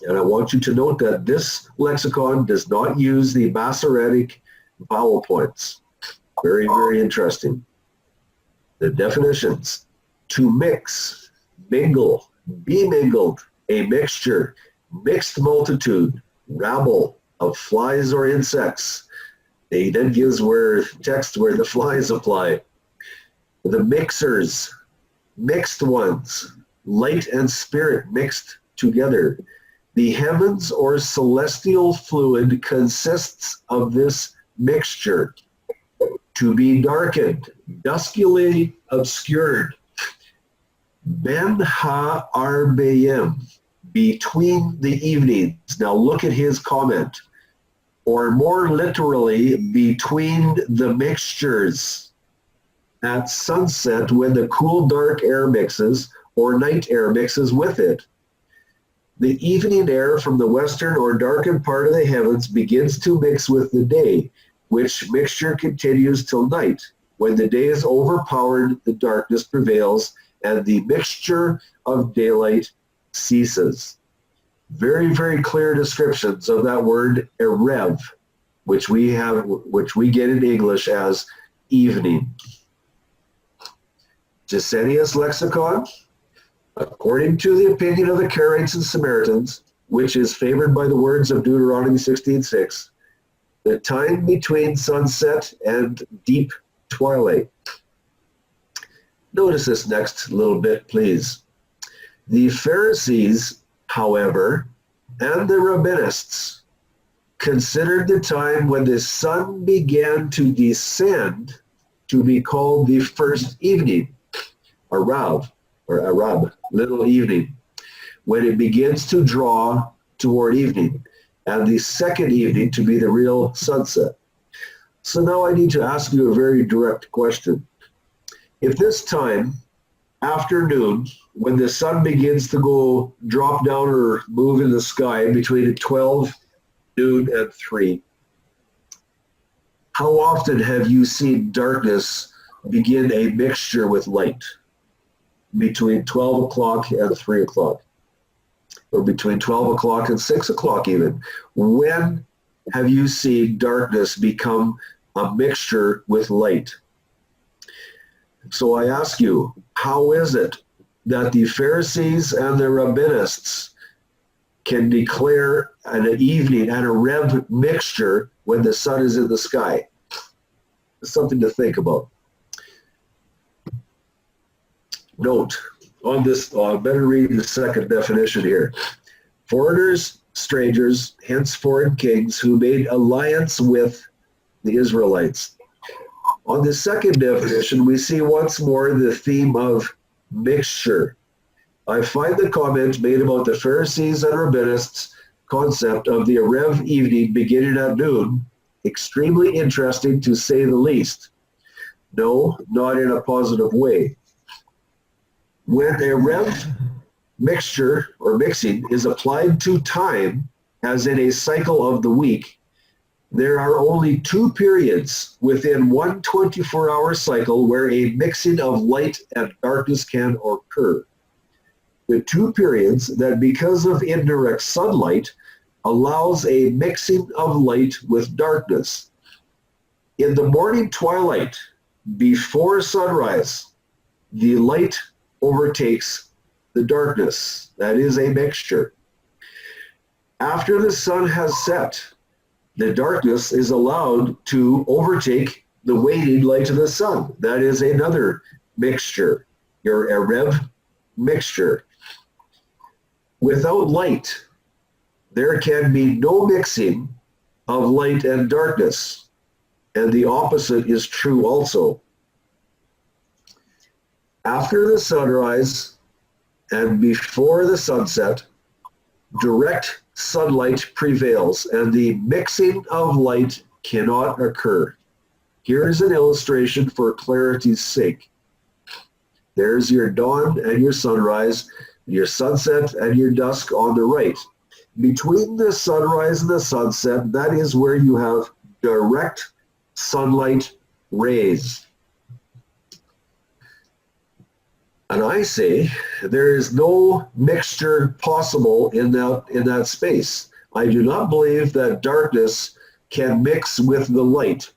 And I want you to note that this lexicon does not use the Masoretic vowel points. Very, very interesting. The definitions: to mix, mingle, be mingled, a mixture, mixed multitude, rabble of flies or insects. He then gives text where the flies apply. The mixers, mixed ones, light and spirit mixed together. The heavens or celestial fluid consists of this mixture. To be darkened, duskily obscured. Ben ha-arbayim, between the evenings. Now look at his comment. Or more literally, between the mixtures. At sunset, when the cool dark air mixes, or night air mixes with it. The evening air from the western or darkened part of the heavens begins to mix with the day, which mixture continues till night. When the day is overpowered, the darkness prevails, and the mixture of daylight ceases. Very, very clear descriptions of that word erev, which we get in English as evening. Gesenius Lexicon, according to the opinion of the Karaites and Samaritans, which is favored by the words of Deuteronomy 16:6, the time between sunset and deep twilight. Notice this next little bit, please. The Pharisees, however, and the rabbinists considered the time when the sun began to descend to be called the first evening, Arav, or Arab, little evening, when it begins to draw toward evening, and the second evening to be the real sunset. So now I need to ask you a very direct question. If this time, afternoon, when the sun begins to go drop down or move in the sky between 12 noon and 3, how often have you seen darkness begin a mixture with light? Between 12 o'clock and 3 o'clock, or between 12 o'clock and 6 o'clock even. When have you seen darkness become a mixture with light? So I ask you, how is it that the Pharisees and the rabbinists can declare an evening and a Rev mixture when the sun is in the sky? It's something to think about. Note on this, I better read the second definition here. Foreigners, strangers, hence foreign kings who made alliance with the Israelites. On the second definition, we see once more the theme of mixture. I find the comment made about the Pharisees and rabbinists' concept of the Erev evening beginning at noon extremely interesting, to say the least. No, not in a positive way. When a Rev mixture or mixing is applied to time, as in a cycle of the week, there are only two periods within one 24-hour cycle where a mixing of light and darkness can occur. The two periods that, because of indirect sunlight, allows a mixing of light with darkness. In the morning twilight, before sunrise, the light overtakes the darkness. That is a mixture. After the sun has set, the darkness is allowed to overtake the waning light of the sun. That is another mixture, your Erev mixture. Without light, there can be no mixing of light and darkness, and the opposite is true also. After the sunrise and before the sunset, direct sunlight prevails, and the mixing of light cannot occur. Here is an illustration for clarity's sake. There's your dawn and your sunrise, your sunset and your dusk on the right. Between the sunrise and the sunset, that is where you have direct sunlight rays. And I say there is no mixture possible in that space. I do not believe that darkness can mix with the light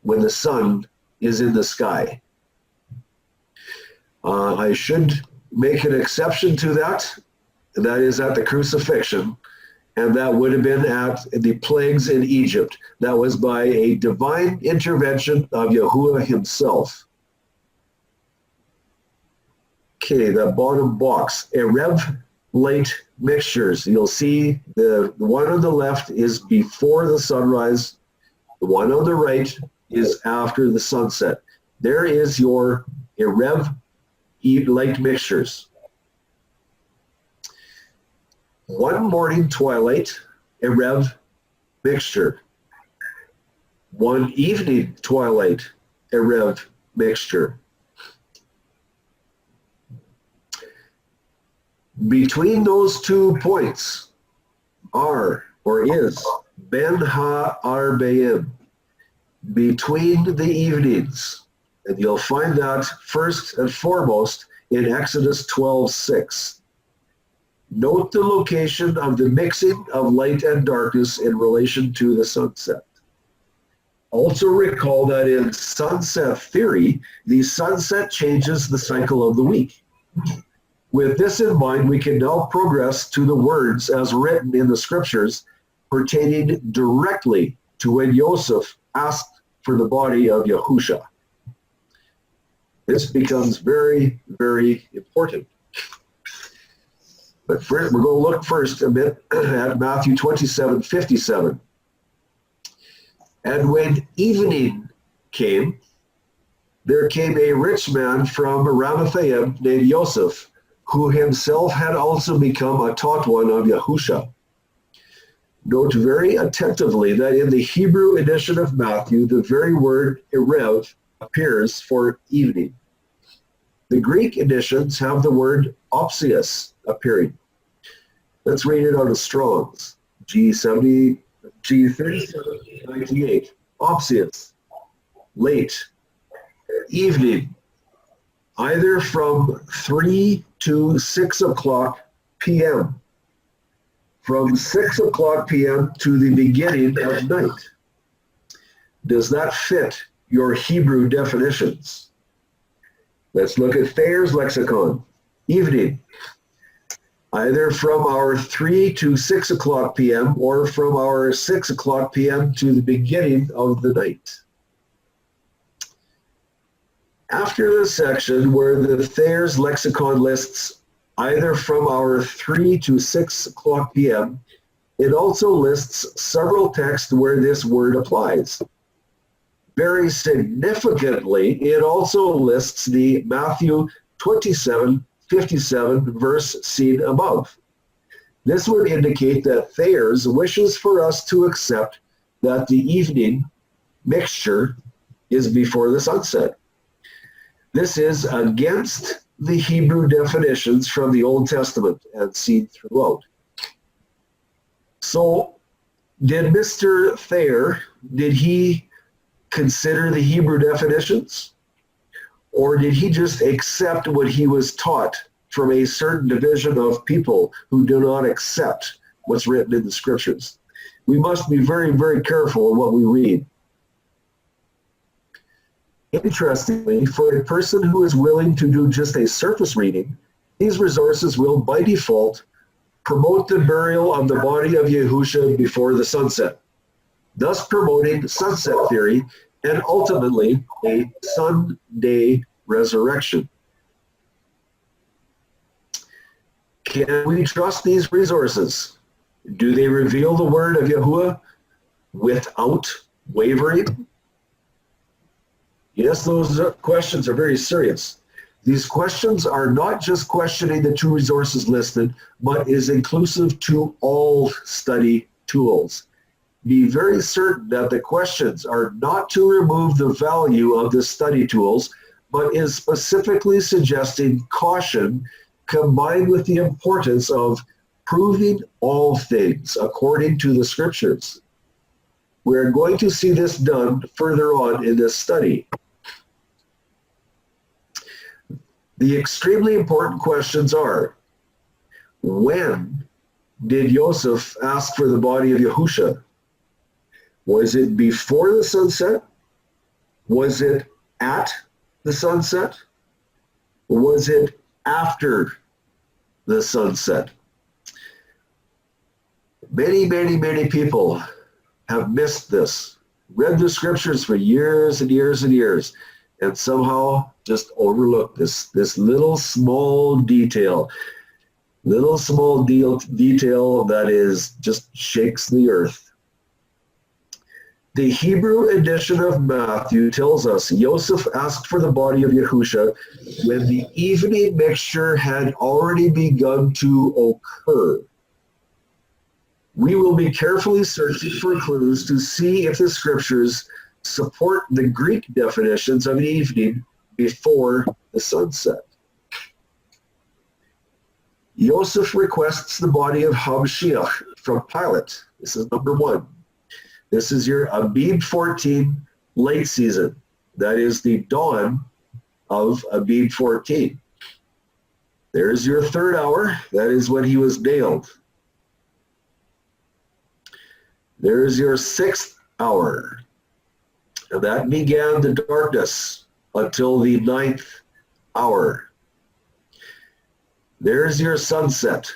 when the sun is in the sky. I should make an exception to that, and that is at the crucifixion, and that would have been at the plagues in Egypt. That was by a divine intervention of Yahuwah himself. Okay, the bottom box, Erev light mixtures. You'll see the one on the left is before the sunrise. The one on the right is after the sunset. There is your Erev light mixtures. One morning twilight, Erev mixture. One evening twilight, Erev mixture. Between those 2 points are, or is, Ben Ha-Arbeim, between the evenings. And you'll find that first and foremost in Exodus 12:6. Note the location of the mixing of light and darkness in relation to the sunset. Also recall that in sunset theory, the sunset changes the cycle of the week. With this in mind, we can now progress to the words as written in the scriptures pertaining directly to when Joseph asked for the body of Yahusha. This becomes very, very important. But we're going to look first a bit at Matthew 27:57. And when evening came, there came a rich man from Ramathaim named Joseph, who himself had also become a taught one of Yahusha. Note very attentively that in the Hebrew edition of Matthew, the very word erev appears for evening. The Greek editions have the word opsius appearing. Let's read it out of Strong's, G3798. Opsius, late, evening, either from 3 to 6 o'clock p.m. From 6 o'clock p.m. to the beginning of night. Does that fit your Hebrew definitions? Let's look at Thayer's lexicon. Evening, either from our 3 to 6 o'clock p.m. or from our 6 o'clock p.m. to the beginning of the night. After the section where the Thayer's lexicon lists either from our 3 to 6 o'clock p.m., it also lists several texts where this word applies. Very significantly, it also lists the Matthew 27:57 verse seen above. This would indicate that Thayer's wishes for us to accept that the evening mixture is before the sunset. This is against the Hebrew definitions from the Old Testament and seen throughout. So, did Mr. Thayer, did he consider the Hebrew definitions? Or did he just accept what he was taught from a certain division of people who do not accept what's written in the scriptures? We must be very, very careful in what we read. Interestingly, for a person who is willing to do just a surface reading, these resources will, by default, promote the burial of the body of Yahusha before the sunset, thus promoting sunset theory and ultimately a Sunday resurrection. Can we trust these resources? Do they reveal the word of Yahuwah without wavering? Yes, those questions are very serious. These questions are not just questioning the two resources listed, but is inclusive to all study tools. Be very certain that the questions are not to remove the value of the study tools, but is specifically suggesting caution combined with the importance of proving all things according to the scriptures. We're going to see this done further on in this study. The extremely important questions are, when did Joseph ask for the body of Yahusha? Was it before the sunset? Was it at the sunset? Or was it after the sunset? Many, many, many people have missed this, read the scriptures for years and years and years, and somehow just overlooked this little small detail that is just shakes the earth. The Hebrew edition of Matthew tells us Joseph asked for the body of Yahusha when the evening mixture had already begun to occur. We will be carefully searching for clues to see if the scriptures support the Greek definitions of evening before the sunset. Joseph requests the body of Hamashiach from Pilate. This is number one. This is your Abib 14 late season. That is the dawn of Abib 14. There's your third hour. That is when he was nailed. There's your sixth hour. And that began the darkness until the 9th hour. There's your sunset.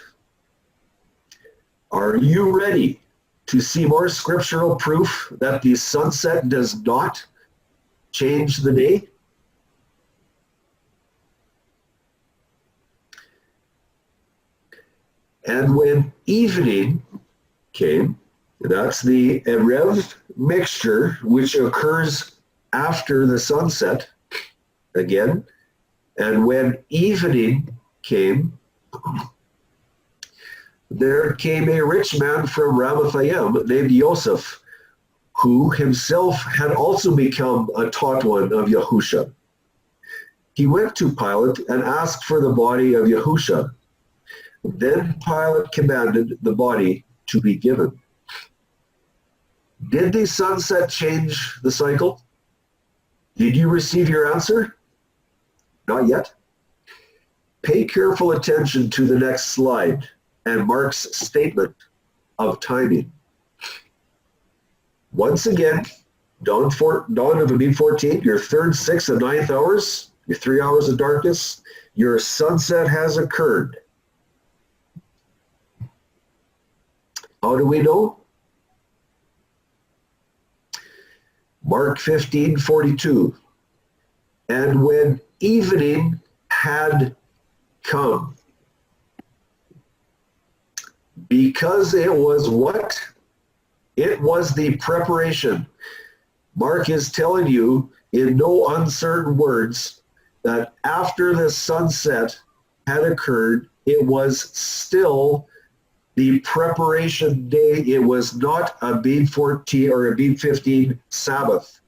Are you ready to see more scriptural proof that the sunset does not change the day? And when evening came, that's the Erev mixture, which occurs after the sunset again. And when evening came, there came a rich man from Ramathaim named Yosef, who himself had also become a taught one of Yahusha. He went to Pilate and asked for the body of Yahusha. Then Pilate commanded the body to be given. Did the sunset change the cycle? Did you receive your answer? Not yet. Pay careful attention to the next slide and Mark's statement of timing. Once again, dawn of Abib 14, your 3rd, 6th, and 9th hours, your 3 hours of darkness, your sunset has occurred. How do we know? Mark 15:42. And when evening had come, because it was what? It was the preparation. Mark is telling you in no uncertain words that after the sunset had occurred, it was still the preparation day. It was not Abib 14 or Abib 15 Sabbath.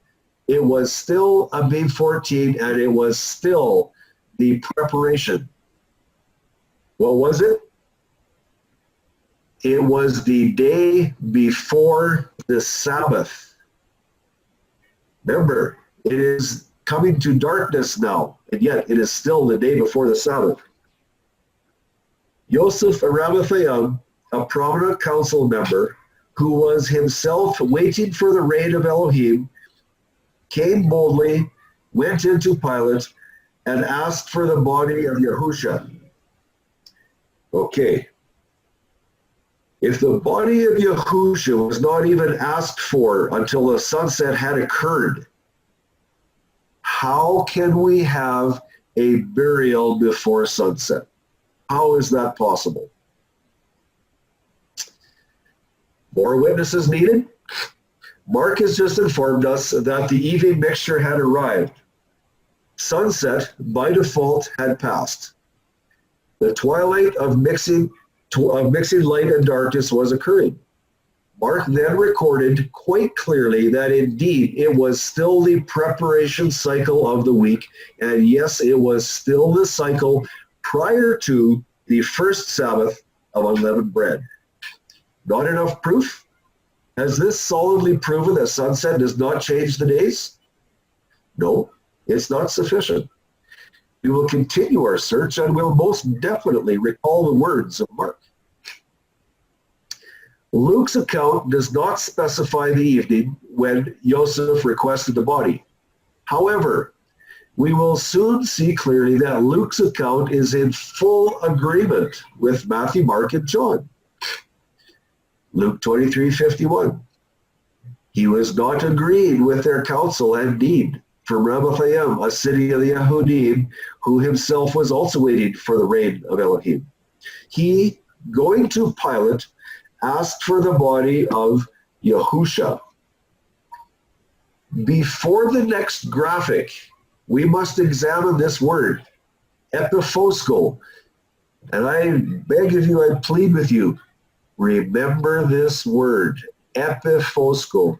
It was still Abib 14 and it was still the preparation. What was it? It was the day before the Sabbath. Remember, it is coming to darkness now, and yet it is still the day before the Sabbath. Yosef Aramathaim, a prominent council member who was himself waiting for the reign of Elohim, came boldly, went into Pilate, and asked for the body of Yahusha. Okay. If the body of Yahusha was not even asked for until the sunset had occurred, how can we have a burial before sunset? How is that possible? More witnesses needed? Mark has just informed us that the evening mixture had arrived. Sunset, by default, had passed. The twilight of mixing light and darkness was occurring. Mark then recorded quite clearly that indeed it was still the preparation cycle of the week, and yes, it was still the cycle prior to the first Sabbath of unleavened bread. Not enough proof? Has this solidly proven that sunset does not change the days? No, it's not sufficient. We will continue our search and will most definitely recall the words of Mark. Luke's account does not specify the evening when Joseph requested the body. However, we will soon see clearly that Luke's account is in full agreement with Matthew, Mark, and John. Luke 23:51. He was not agreed with their counsel and deed from Ramathaim, a city of the Yehudim, who himself was also waiting for the reign of Elohim. He, going to Pilate, asked for the body of Yahusha. Before the next graphic, we must examine this word, epiphosko. And I beg of you, I plead with you, remember this word, epiphosko.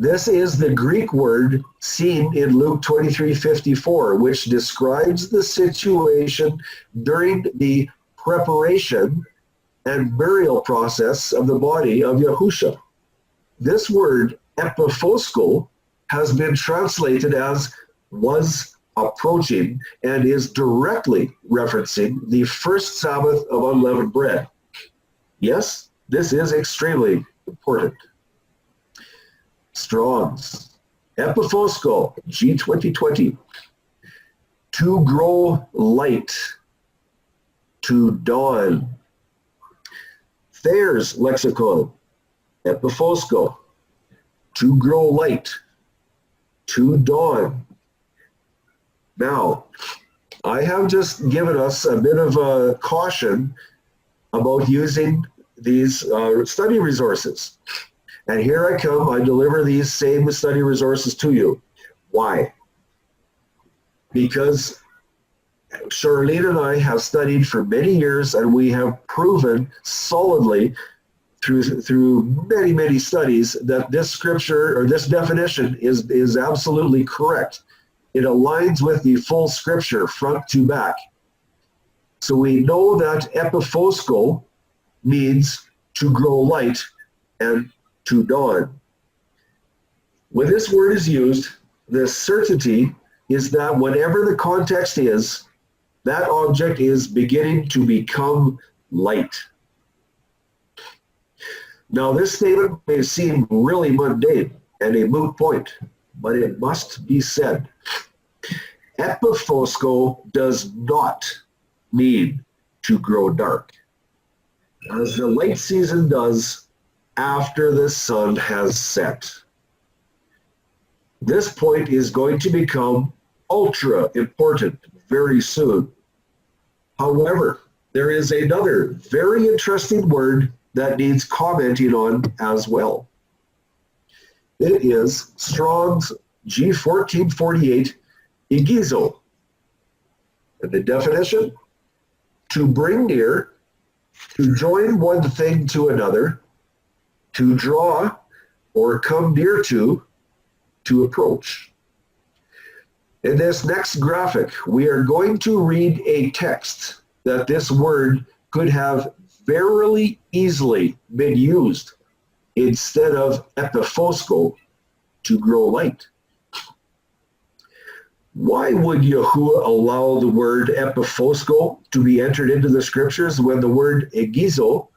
This is the Greek word seen in Luke 23:54, which describes the situation during the preparation and burial process of the body of Yahusha. This word, epiphosko, has been translated as was approaching and is directly referencing the first Sabbath of unleavened bread. Yes, this is extremely important. Strong's. Epiphosko, G2020. To grow light, to dawn. Thayer's lexicon, Epiphosko, to grow light, to dawn. Now, I have just given us a bit of a caution about using these study resources. And here I come, I deliver these same study resources to you. Why? Because Charlene and I have studied for many years, and we have proven solidly through many, many studies that this scripture or this definition is absolutely correct. It aligns with the full scripture front to back. So we know that epiphosko means to grow light and to dawn. When this word is used, the certainty is that whatever the context is, that object is beginning to become light. Now, this statement may seem really mundane and a moot point, but it must be said. Epiphosko does not mean to grow dark, as the light season does after the sun has set. This point is going to become ultra important very soon. However, there is another very interesting word that needs commenting on as well. It is Strong's G1448, igizo. And the definition: to bring near, to join one thing to another, to draw or come near to approach. In this next graphic, we are going to read a text that this word could have very easily been used instead of epiphosko, to grow light. Why would Yahuwah allow the word epiphosko to be entered into the scriptures when the word egizo,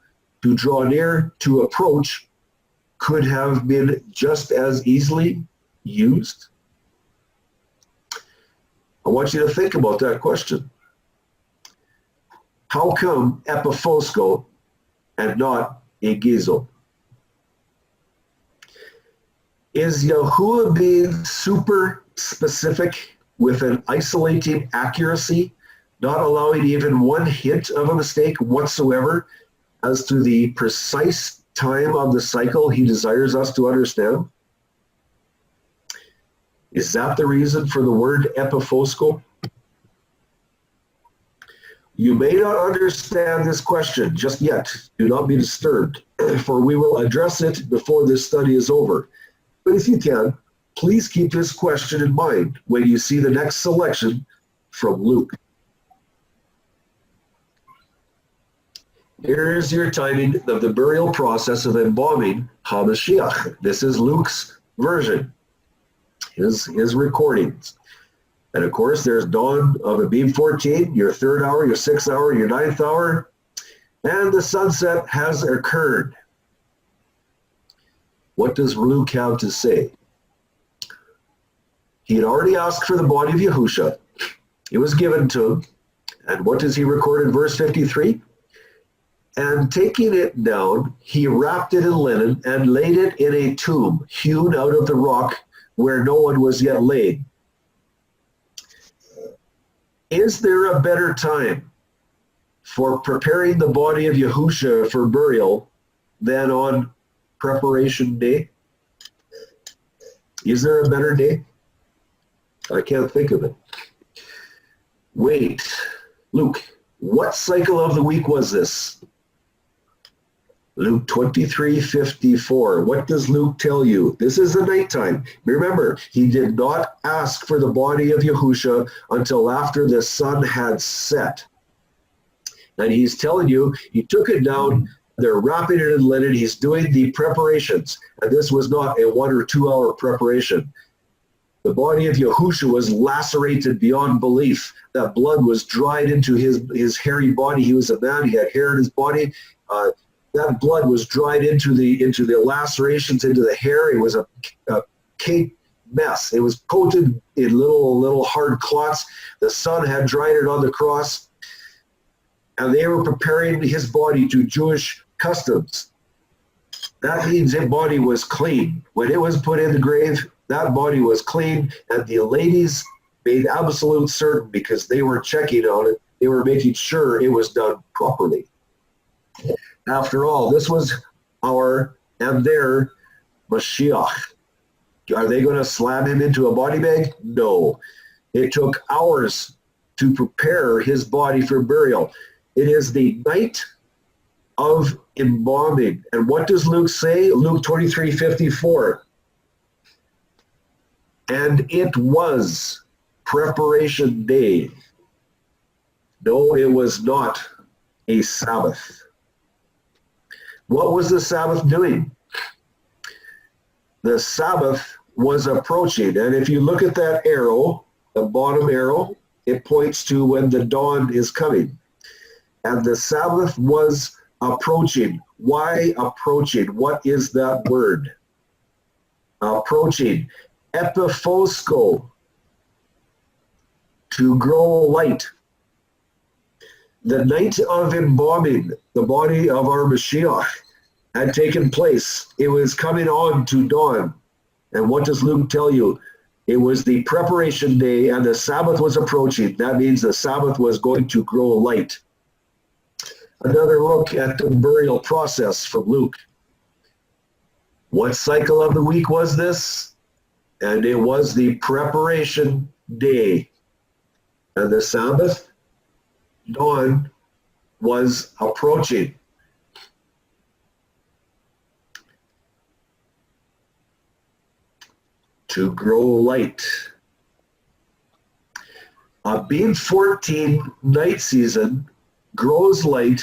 to draw near, to approach, could have been just as easily used? I want you to think about that question. How come epiphosko and not egizo? Is Yahuwah being super specific with an isolating accuracy, not allowing even one hint of a mistake whatsoever as to the precise time of the cycle he desires us to understand? Is that the reason for the word epiphosko? You may not understand this question just yet. Do not be disturbed, for we will address it before this study is over. But if you can, please keep this question in mind when you see the next selection from Luke. Here's your timing of the burial process of embalming HaMashiach. This is Luke's version, his recordings. And of course, there's dawn of Abib 14, your 3rd hour, your 6th hour, your 9th hour, and the sunset has occurred. What does Luke have to say? He had already asked for the body of Yahusha. It was given to him. And what does he record in verse 53? And taking it down, he wrapped it in linen and laid it in a tomb hewn out of the rock where no one was yet laid. Is there a better time for preparing the body of Yahusha for burial than on preparation day? Is there a better day? I can't think of it. Wait, Luke, what cycle of the week was this? Luke 23:54. What does Luke tell you? This is the nighttime. Remember, he did not ask for the body of Yahusha until after the sun had set. And he's telling you, he took it down, they're wrapping it in linen, he's doing the preparations. And this was not a 1 or 2 hour preparation. The body of Yahusha was lacerated beyond belief. That blood was dried into his hairy body. He was a man, he had hair in his body. that blood was dried into the lacerations, into the hair. It was a caked mess. It was coated in little hard clots. The sun had dried it on the cross, and they were preparing his body to Jewish customs. That means his body was clean. When it was put in the grave, that body was clean, and the ladies made absolute certain, because they were checking on it, they were making sure it was done properly. After all, this was our and their Mashiach. Are they going to slam him into a body bag? No. It took hours to prepare his body for burial. It is the night of embalming. And what does Luke say? Luke 23:54. And it was preparation day. No, it was not a Sabbath. What was the Sabbath doing? The Sabbath was approaching. And if you look at that arrow, the bottom arrow, it points to when the dawn is coming. And the Sabbath was approaching. Why approaching? What is that word? Approaching. Epiphosko. To grow light. The night of embalming the body of our Mashiach had taken place. It was coming on to dawn. And what does Luke tell you? It was the preparation day, and the Sabbath was approaching. That means the Sabbath was going to grow light. Another look at the burial process from Luke. What cycle of the week was this? And it was the preparation day. And the Sabbath, dawn, was approaching. To grow light. Abib 14 night season grows light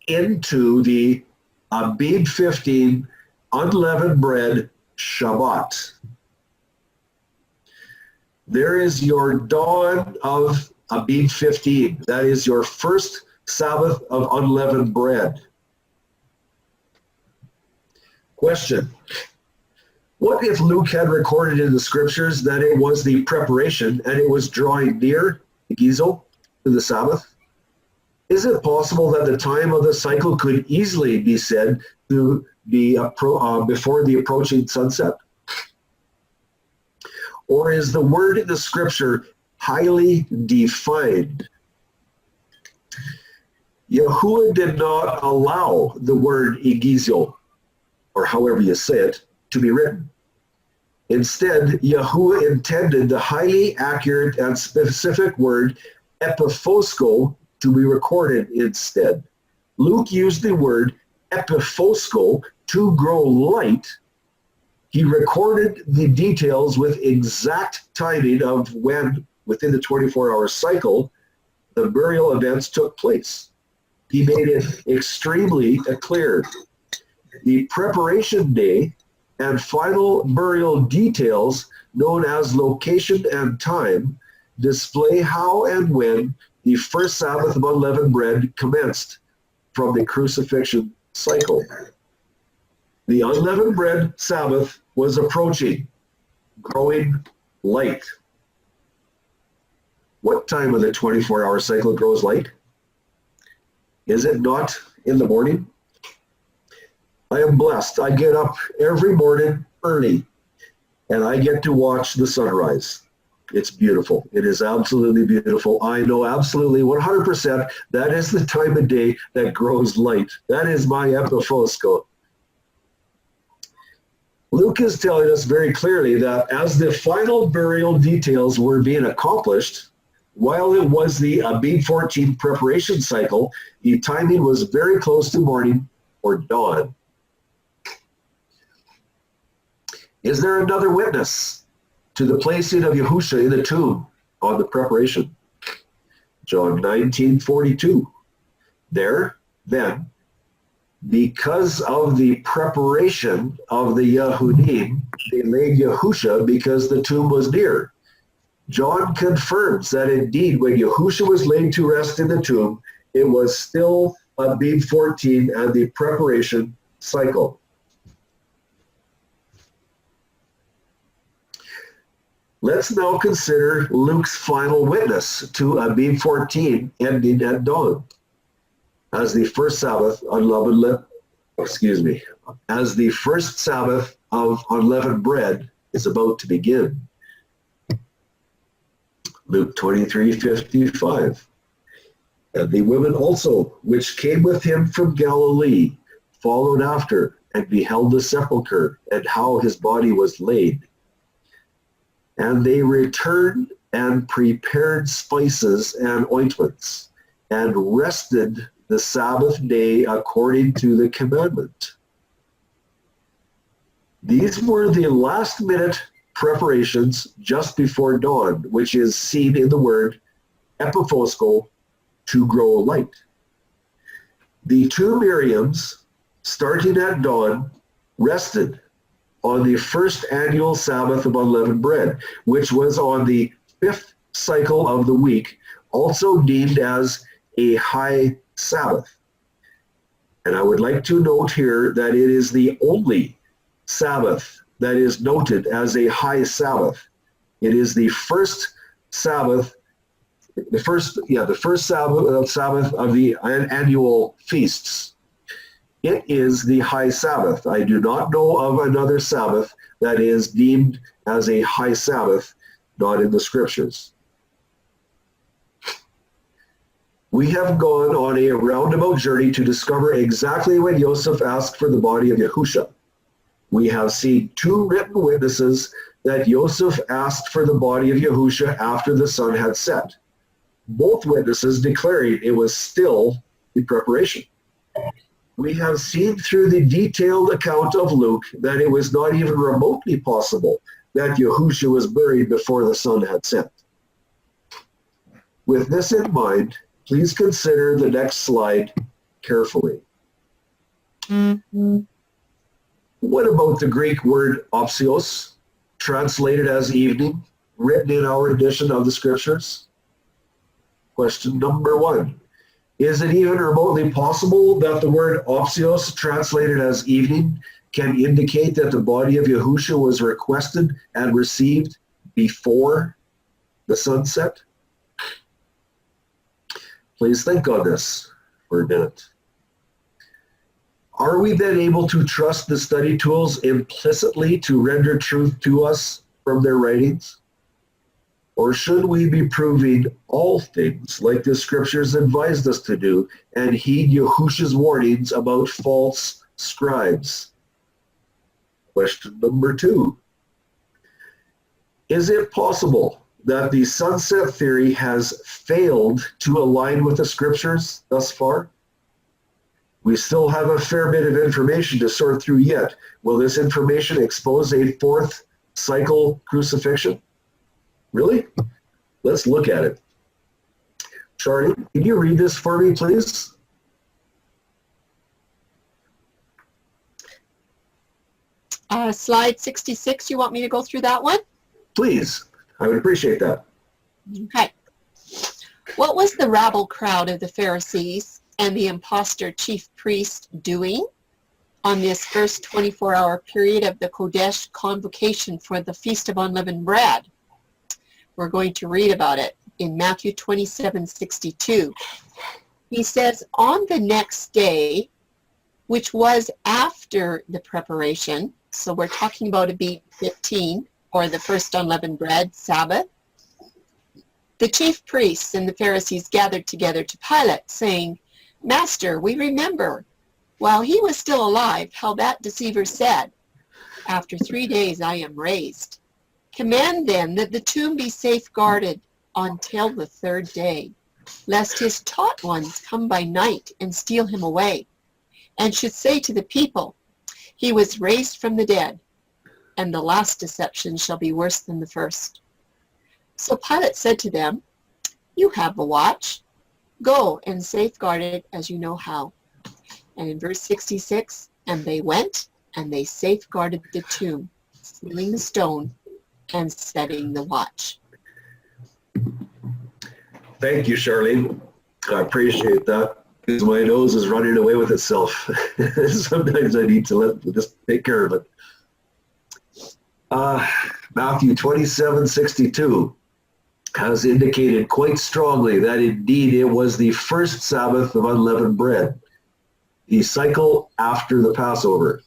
into the Abib 15 unleavened bread Shabbat. There is your dawn of Abib 15. That is your first Sabbath of unleavened bread. Question. What if Luke had recorded in the scriptures that it was the preparation and it was drawing near, Gizel, to the Sabbath? Is it possible that the time of the cycle could easily be said to be before the approaching sunset? Or is the word in the scripture highly defined? Yahuwah did not allow the word Igizel, or however you say it, to be written. Instead, Yahuwah intended the highly accurate and specific word epiphosko to be recorded instead. Luke used the word epiphosko, to grow light. He recorded the details with exact timing of when, within the 24-hour cycle, the burial events took place. He made it extremely clear. The preparation day and final burial details, known as location and time, display how and when the first Sabbath of unleavened bread commenced from the crucifixion cycle. The unleavened bread Sabbath was approaching, growing light. What time of the 24-hour cycle grows light? Is it not in the morning? I am blessed. I get up every morning early, and I get to watch the sunrise. It's beautiful. It is absolutely beautiful. I know absolutely 100% that is the time of day that grows light. That is my epiphosko. Luke is telling us very clearly that as the final burial details were being accomplished, while it was the Abib 14 preparation cycle, the timing was very close to morning or dawn. Is there another witness to the placing of Yahusha in the tomb on the preparation? John 19:42. There, then, because of the preparation of the Yahudim, they laid Yahusha because the tomb was near. John confirms that indeed when Yahusha was laid to rest in the tomb, it was still Abib 14 and the preparation cycle. Let's now consider Luke's final witness to Abib 14 ending at dawn as the first Sabbath as the first Sabbath of unleavened bread is about to begin. Luke 23:55. And the women also, which came with him from Galilee, followed after, and beheld the sepulchre, and how his body was laid. And they returned and prepared spices and ointments, and rested the Sabbath day according to the commandment. These were the last-minute preparations just before dawn, which is seen in the word epiphosko, to grow light. The two Miriams, starting at dawn, rested on the first annual Sabbath of unleavened bread, which was on the 5th cycle of the week, also deemed as a high Sabbath. And I would like to note here that it is the only Sabbath that is noted as a high Sabbath. It is the first Sabbath, the first Sabbath of the annual feasts. It is the high Sabbath. I do not know of another Sabbath that is deemed as a high Sabbath, not in the scriptures. We have gone on a roundabout journey to discover exactly when Joseph asked for the body of Yahusha. We have seen two written witnesses that Joseph asked for the body of Yahusha after the sun had set. Both witnesses declaring it was still the preparation. We have seen through the detailed account of Luke that it was not even remotely possible that Yahusha was buried before the sun had set. With this in mind, please consider the next slide carefully. What about the Greek word opsios, translated as evening, written in our edition of the scriptures? Question number 1. Is it even remotely possible that the word opsios, translated as evening, can indicate that the body of Yahusha was requested and received before the sunset? Please think on this for a minute. Are we then able to trust the study tools implicitly to render truth to us from their writings? Or should we be proving all things like the scriptures advised us to do and heed Yahusha's warnings about false scribes? Question number 2. Is it possible that the sunset theory has failed to align with the scriptures thus far? We still have a fair bit of information to sort through yet. Will this information expose a 4th cycle crucifixion? Really? Let's look at it. Charlie, can you read this for me, please? Slide 66, you want me to go through that one? Please. I would appreciate that. Okay. What was the rabble crowd of the Pharisees and the impostor chief priest doing on this first 24-hour period of the Kodesh convocation for the Feast of Unleavened Bread? We're going to read about it in Matthew 27:62. He says, on the next day, which was after the preparation, so we're talking about Abib 15, or the first unleavened bread, Sabbath, the chief priests and the Pharisees gathered together to Pilate, saying, Master, we remember, while he was still alive, how that deceiver said, after 3 days I am raised. Command then that the tomb be safeguarded until the 3rd day, lest his taught ones come by night and steal him away, and should say to the people, he was raised from the dead, and the last deception shall be worse than the first. So Pilate said to them, you have a watch. Go and safeguard it as you know how. And in verse 66, and they went and they safeguarded the tomb, sealing the stone and setting the watch. Thank you, Charlene. I appreciate that. because my nose is running away with itself. Sometimes I need to just take care of it. Matthew 27:62 has indicated quite strongly that indeed it was the first Sabbath of unleavened bread, the cycle after the Passover.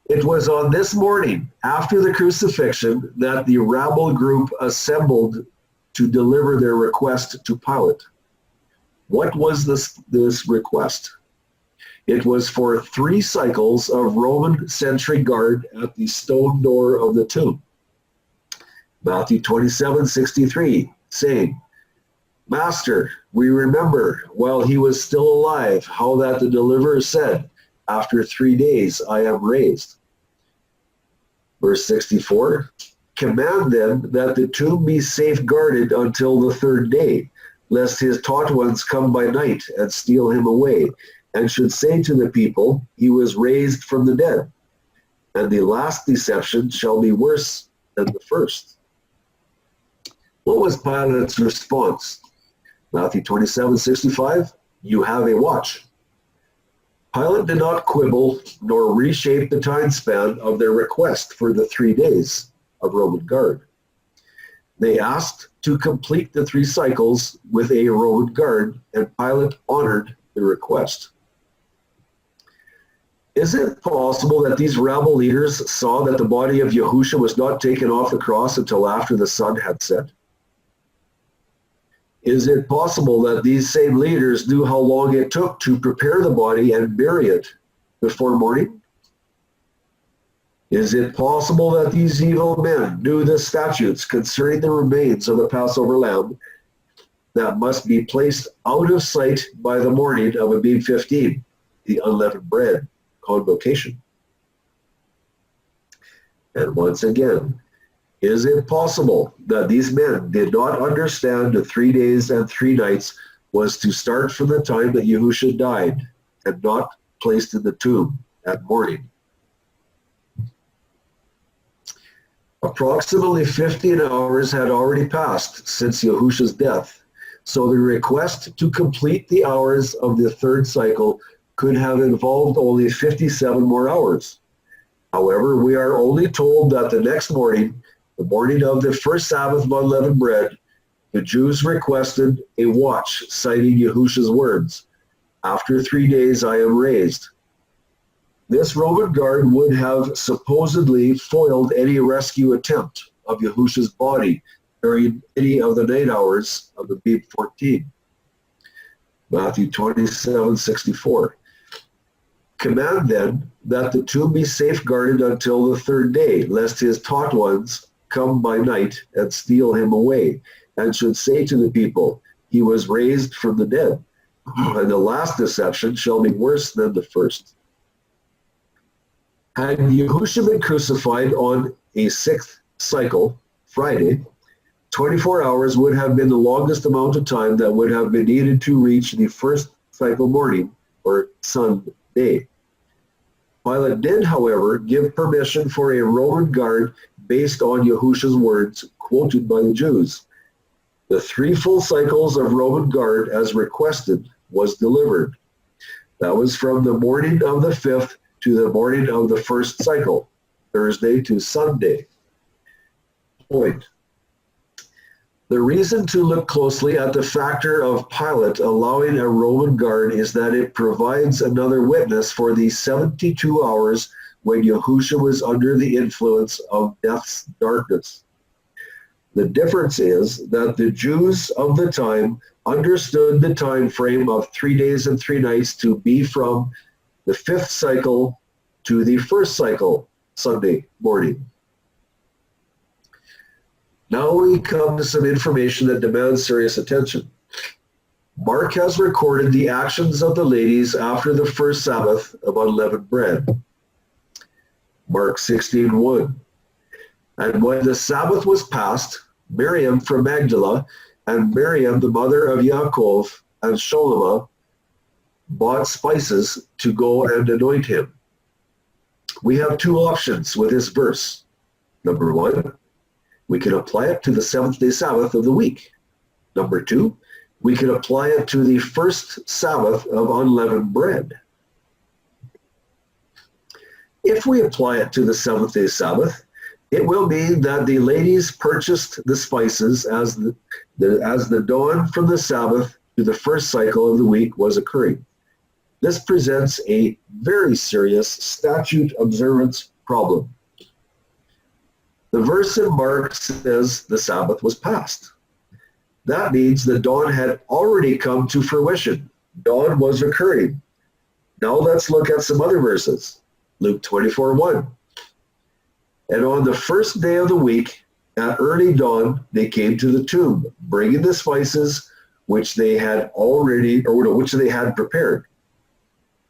It was on this morning after the crucifixion that the rabble group assembled to deliver their request to Pilate. What was this request? It was for 3 cycles of Roman sentry guard at the stone door of the tomb. Matthew 27:63, saying, Master, we remember while he was still alive how that the deliverer said, after 3 days I am raised. Verse 64, command then that the tomb be safeguarded until the 3rd day, lest his taught ones come by night and steal him away, and should say to the people, he was raised from the dead. And the last deception shall be worse than the first. What was Pilate's response? Matthew 27:65, you have a watch. Pilate did not quibble nor reshape the time span of their request for the 3 days of Roman guard. They asked to complete the 3 cycles with a Roman guard, and Pilate honored the request. Is it possible that these rabble leaders saw that the body of Yahushua was not taken off the cross until after the sun had set? Is it possible that these same leaders knew how long it took to prepare the body and bury it before morning? Is it possible that these evil men knew the statutes concerning the remains of the Passover lamb that must be placed out of sight by the morning of Abib 15, the unleavened bread convocation? And once again, is it possible that these men did not understand the 3 days and 3 nights was to start from the time that Yahushua died and not placed in the tomb at morning? Approximately 15 hours had already passed since Yahushua's death, so the request to complete the hours of the 3rd cycle could have involved only 57 more hours. However, we are only told that the next morning, the morning of the first Sabbath of unleavened bread, the Jews requested a watch, citing Yahushua's words, after 3 days I am raised. This Roman guard would have supposedly foiled any rescue attempt of Yahushua's body during any of the night hours of the Abib 14. Matthew 27:64. Command then that the tomb be safeguarded until the 3rd day, lest his taught ones come by night and steal him away, and should say to the people, he was raised from the dead, and the last deception shall be worse than the first. Had Yahushua been crucified on a 6th cycle, Friday, 24 hours would have been the longest amount of time that would have been needed to reach the 1st cycle morning, or Sunday. Pilate did, however, give permission for a Roman guard based on Yahushua's words quoted by the Jews. The 3 full cycles of Roman guard, as requested, was delivered. That was from the morning of the 5th to the morning of the 1st cycle, Thursday to Sunday. Point. The reason to look closely at the factor of Pilate allowing a Roman guard is that it provides another witness for the 72 hours when Yahushua was under the influence of death's darkness. The difference is that the Jews of the time understood the time frame of 3 days and 3 nights to be from the 5th cycle to the 1st cycle, Sunday morning. Now we come to some information that demands serious attention. Mark has recorded the actions of the ladies after the first Sabbath of unleavened bread. Mark 16:1. And when the Sabbath was past, Miriam from Magdala and Miriam, the mother of Yaakov and Sholomah, bought spices to go and anoint him. We have 2 options with this verse. Number 1, we can apply it to the 7th day Sabbath of the week. Number 2, we can apply it to the first Sabbath of unleavened bread. If we apply it to the seventh-day Sabbath, it will mean that the ladies purchased the spices as the dawn from the Sabbath to the first cycle of the week was occurring. This presents a very serious statute observance problem. The verse in Mark says the Sabbath was past. That means the dawn had already come to fruition. Dawn was occurring. Now let's look at some other verses. Luke 24:1. And on the first day of the week, at early dawn, they came to the tomb, bringing the spices which they had prepared.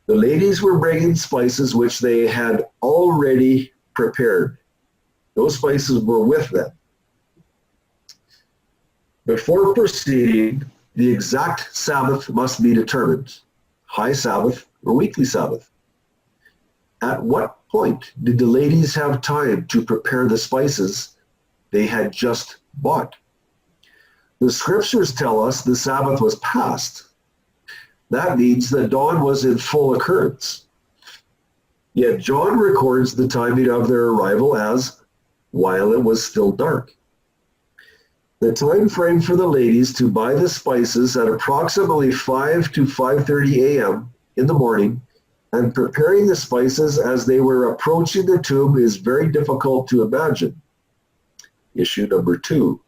The ladies were bringing spices which they had already prepared. Those spices were with them. Before proceeding, the exact Sabbath must be determined, high Sabbath or weekly Sabbath. At what point did the ladies have time to prepare the spices they had just bought? The scriptures tell us the Sabbath was past. That means that dawn was in full occurrence. Yet John records the timing of their arrival as while it was still dark. The time frame for the ladies to buy the spices at approximately 5 to 5:30 a.m. in the morning and preparing the spices as they were approaching the tomb is very difficult to imagine. Issue number 2.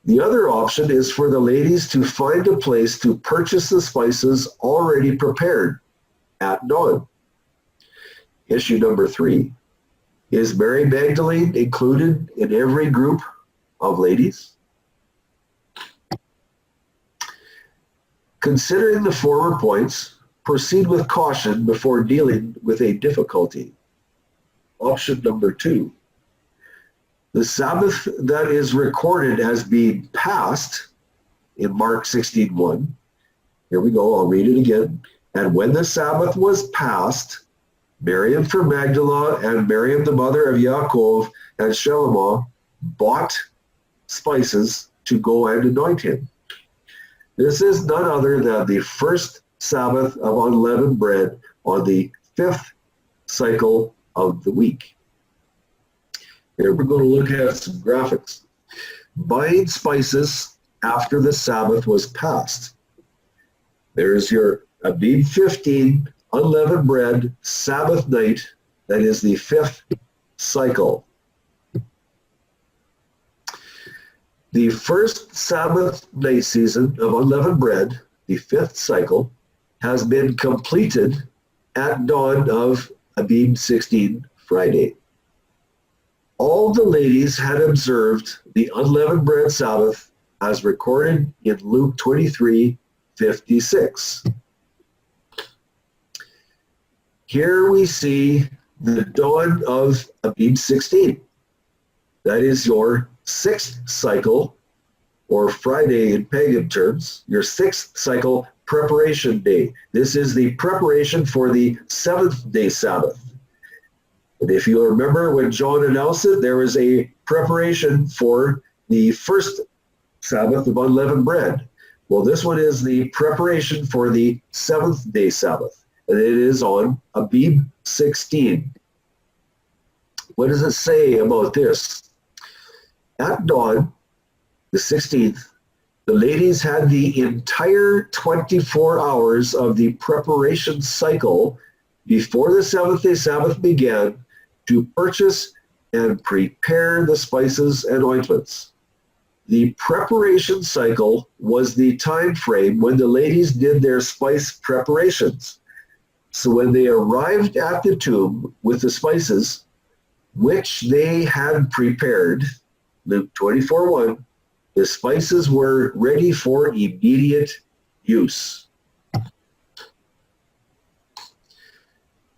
The other option is for the ladies to find a place to purchase the spices already prepared at dawn. Issue number 3. Is Mary Magdalene included in every group of ladies? Considering the former points, proceed with caution before dealing with a difficulty. Option number 2. The Sabbath that is recorded as being past in Mark 16:1. Here we go, I'll read it again. And when the Sabbath was past, Miriam from Magdala and Miriam the mother of Yaakov and Shalomah bought spices to go and anoint him. This is none other than the first Sabbath of unleavened bread on the 5th cycle of the week. Here we're going to look at some graphics. Buying spices after the Sabbath was past. There's your Abib 15 unleavened bread Sabbath night. That is the 5th cycle. The first Sabbath night season of unleavened bread, the 5th cycle, has been completed at dawn of Abib 16 Friday. All the ladies had observed the unleavened bread Sabbath as recorded in Luke 23:56. Here we see the dawn of Abib 16. That is your 6th cycle, or Friday in pagan terms, your 6th cycle preparation day. This is the preparation for the 7th-day Sabbath. And if you remember when John announced it, there was a preparation for the first Sabbath of unleavened bread. Well, this one is the preparation for the 7th-day Sabbath, and it is on Abib 16. What does it say about this? At dawn, the 16th, the ladies had the entire 24 hours of the preparation cycle before the 7th-day Sabbath began to purchase and prepare the spices and ointments. The preparation cycle was the time frame when the ladies did their spice preparations. So when they arrived at the tomb with the spices, which they had prepared, Luke 24:1, the spices were ready for immediate use.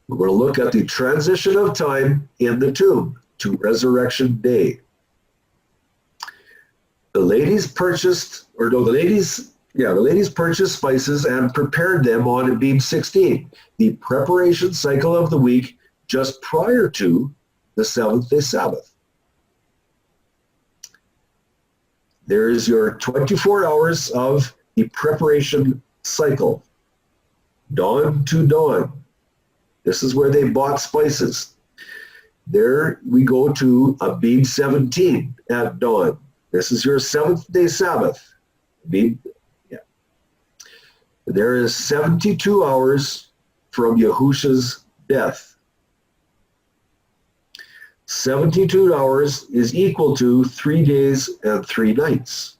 We're going to look at the transition of time in the tomb to Resurrection Day. The ladies purchased spices and prepared them on Abib 16, the preparation cycle of the week just prior to the 7th-day Sabbath. There is your 24 hours of the preparation cycle. Dawn to dawn. This is where they bought spices. There we go to Abib 17 at dawn. This is your seventh day Sabbath. Abib, yeah. There is 72 hours from Yahusha's death. 72 hours is equal to 3 days and 3 nights.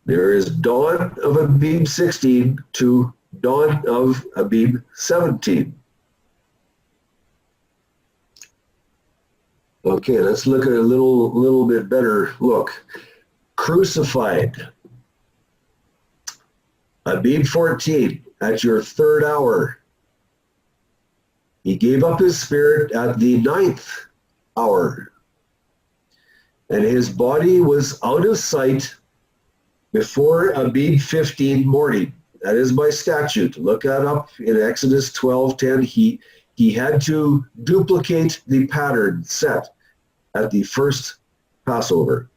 There is dawn of Abib 16 to dawn of Abib 17. Okay, let's look at a little bit better look. Crucified. Abib 14, at your 3rd hour. He gave up his spirit at the 9th hour. And his body was out of sight before Abib 15 morning. That is by statute. Look that up in Exodus 12:10. He had to duplicate the pattern set at the first Passover.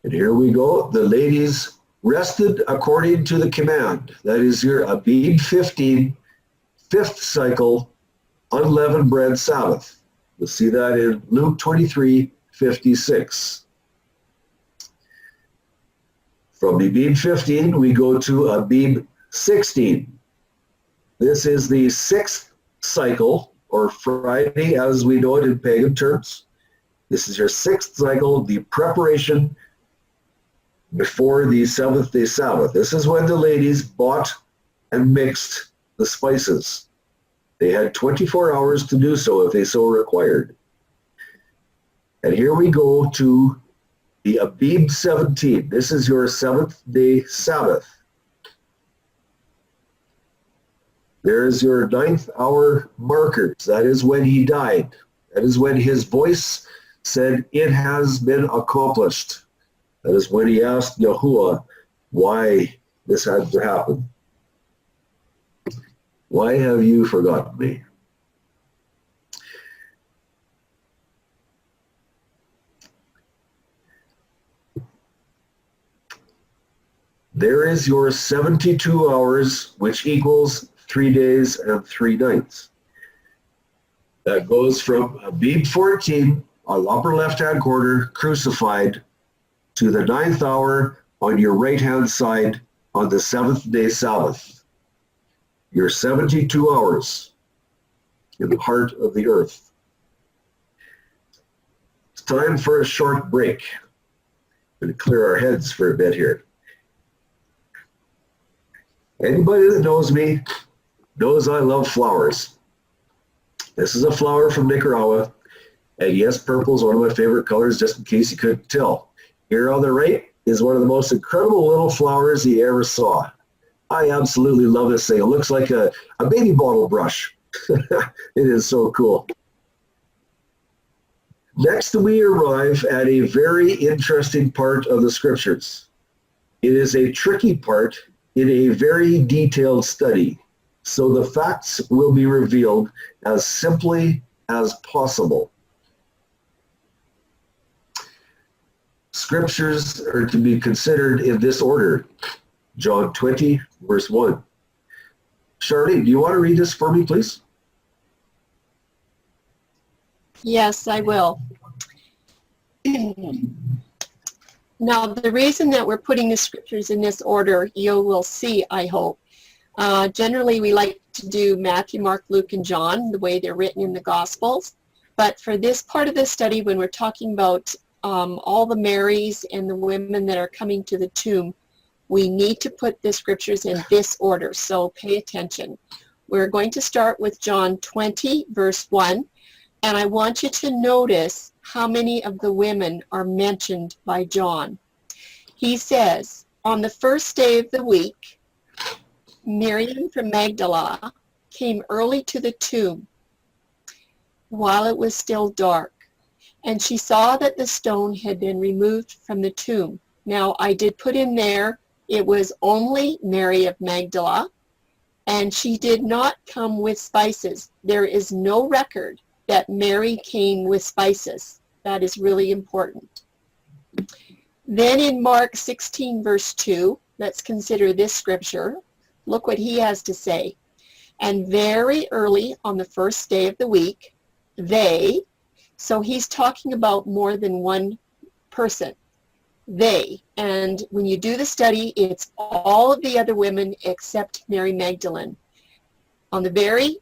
And here we go. The ladies rested according to the command. That is your Abib 15, 5th cycle, unleavened bread Sabbath. You'll see that in Luke 23:56. From Abib 15, we go to Abib 16. This is the 6th cycle, or Friday as we know it in pagan terms. This is your 6th cycle, the preparation before the 7th day Sabbath. This is when the ladies bought and mixed the spices. They had 24 hours to do so if they so required. And here we go to the Abib 17. This is your 7th day Sabbath. There's your 9th hour markers. That is when he died. That is when his voice said, "It has been accomplished." That is when he asked Yahuwah why this had to happen. Why have you forgotten me? There is your 72 hours, which equals 3 days and 3 nights. That goes from Abib 14, on upper left-hand corner, crucified, to the 9th hour on your right-hand side on the 7th day Sabbath. Your 72 hours in the heart of the earth. It's time for a short break. I'm going to clear our heads for a bit here. Anybody that knows me knows I love flowers. This is a flower from Nicaragua, and yes, purple is one of my favorite colors, just in case you couldn't tell. Here on the right is one of the most incredible little flowers you ever saw. I absolutely love this thing. It looks like a baby bottle brush. It is so cool. Next, we arrive at a very interesting part of the scriptures. It is a tricky part in a very detailed study, so the facts will be revealed as simply as possible. Scriptures are to be considered in this order. John 20, verse 1. Charlene, do you want to read this for me, please? Yes, I will. Now, the reason that we're putting the scriptures in this order, you will see, I hope. Generally, we like to do Matthew, Mark, Luke, and John, the way they're written in the Gospels. But for this part of the study, when we're talking about all the Marys and the women that are coming to the tomb, we need to put the scriptures in this order, so pay attention. We're going to start with John 20, verse 1, and I want you to notice how many of the women are mentioned by John. He says, on the first day of the week, Miriam from Magdala came early to the tomb while it was still dark, and she saw that the stone had been removed from the tomb. Now, I did put in there, it was only Mary of Magdala, and she did not come with spices. There is no record that Mary came with spices. That is really important. Then in Mark 16, verse 2, let's consider this scripture. Look what he has to say. And very early on the first day of the week, they, so he's talking about more than one person, they, and when you do the study, it's all of the other women except Mary Magdalene. Very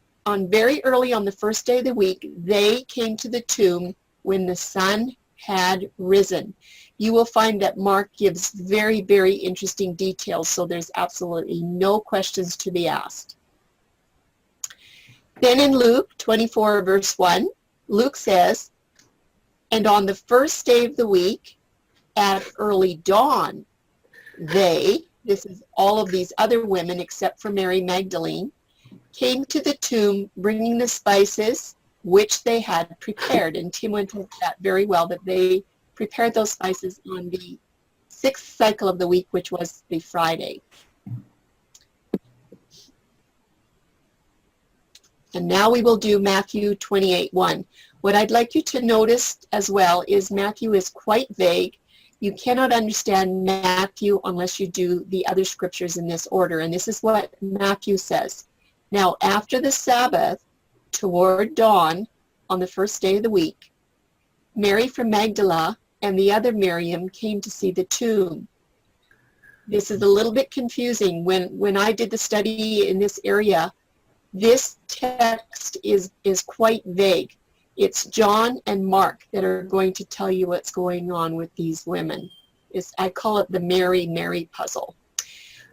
early on the first day of the week, they came to the tomb when the sun had risen. You will find that Mark gives very, very interesting details, so there's absolutely no questions to be asked. Then in Luke 24, verse 1, Luke says, and on the first day of the week, at early dawn, they, this is all of these other women except for Mary Magdalene, came to the tomb bringing the spices which they had prepared. And Tim went into that very well, that they prepared those spices on the 6th cycle of the week, which was the Friday. And now we will do Matthew 28:1. What I'd like you to notice as well is Matthew is quite vague. You cannot understand Matthew unless you do the other scriptures in this order. And this is what Matthew says. Now, after the Sabbath, toward dawn, on the first day of the week, Mary from Magdala and the other Miriam came to see the tomb. This is a little bit confusing. When I did the study in this area, this text is quite vague. It's John and Mark that are going to tell you what's going on with these women. I call it the Mary puzzle.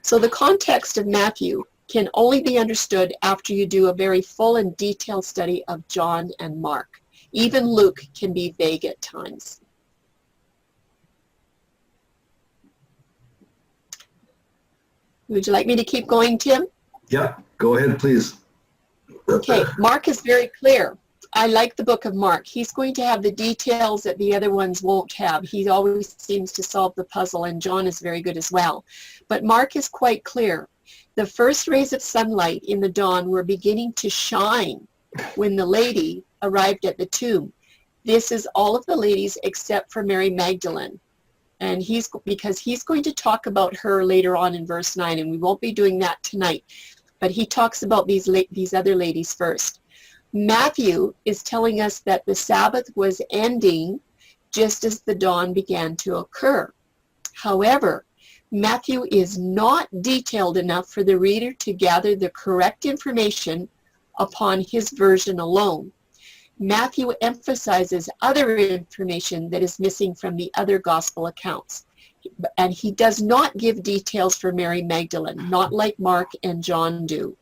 So the context of Matthew can only be understood after you do a very full and detailed study of John and Mark. Even Luke can be vague at times. Would you like me to keep going, Tim? Yeah, go ahead, please. Okay, Mark is very clear. I like the book of Mark. He's going to have the details that the other ones won't have. He always seems to solve the puzzle, and John is very good as well. But Mark is quite clear. The first rays of sunlight in the dawn were beginning to shine when the lady arrived at the tomb. This is all of the ladies except for Mary Magdalene. And because he's going to talk about her later on in verse 9, and we won't be doing that tonight. But he talks about these other ladies first. Matthew is telling us that the Sabbath was ending just as the dawn began to occur. However, Matthew is not detailed enough for the reader to gather the correct information upon his version alone. Matthew emphasizes other information that is missing from the other gospel accounts. And he does not give details for Mary Magdalene, not like Mark and John do.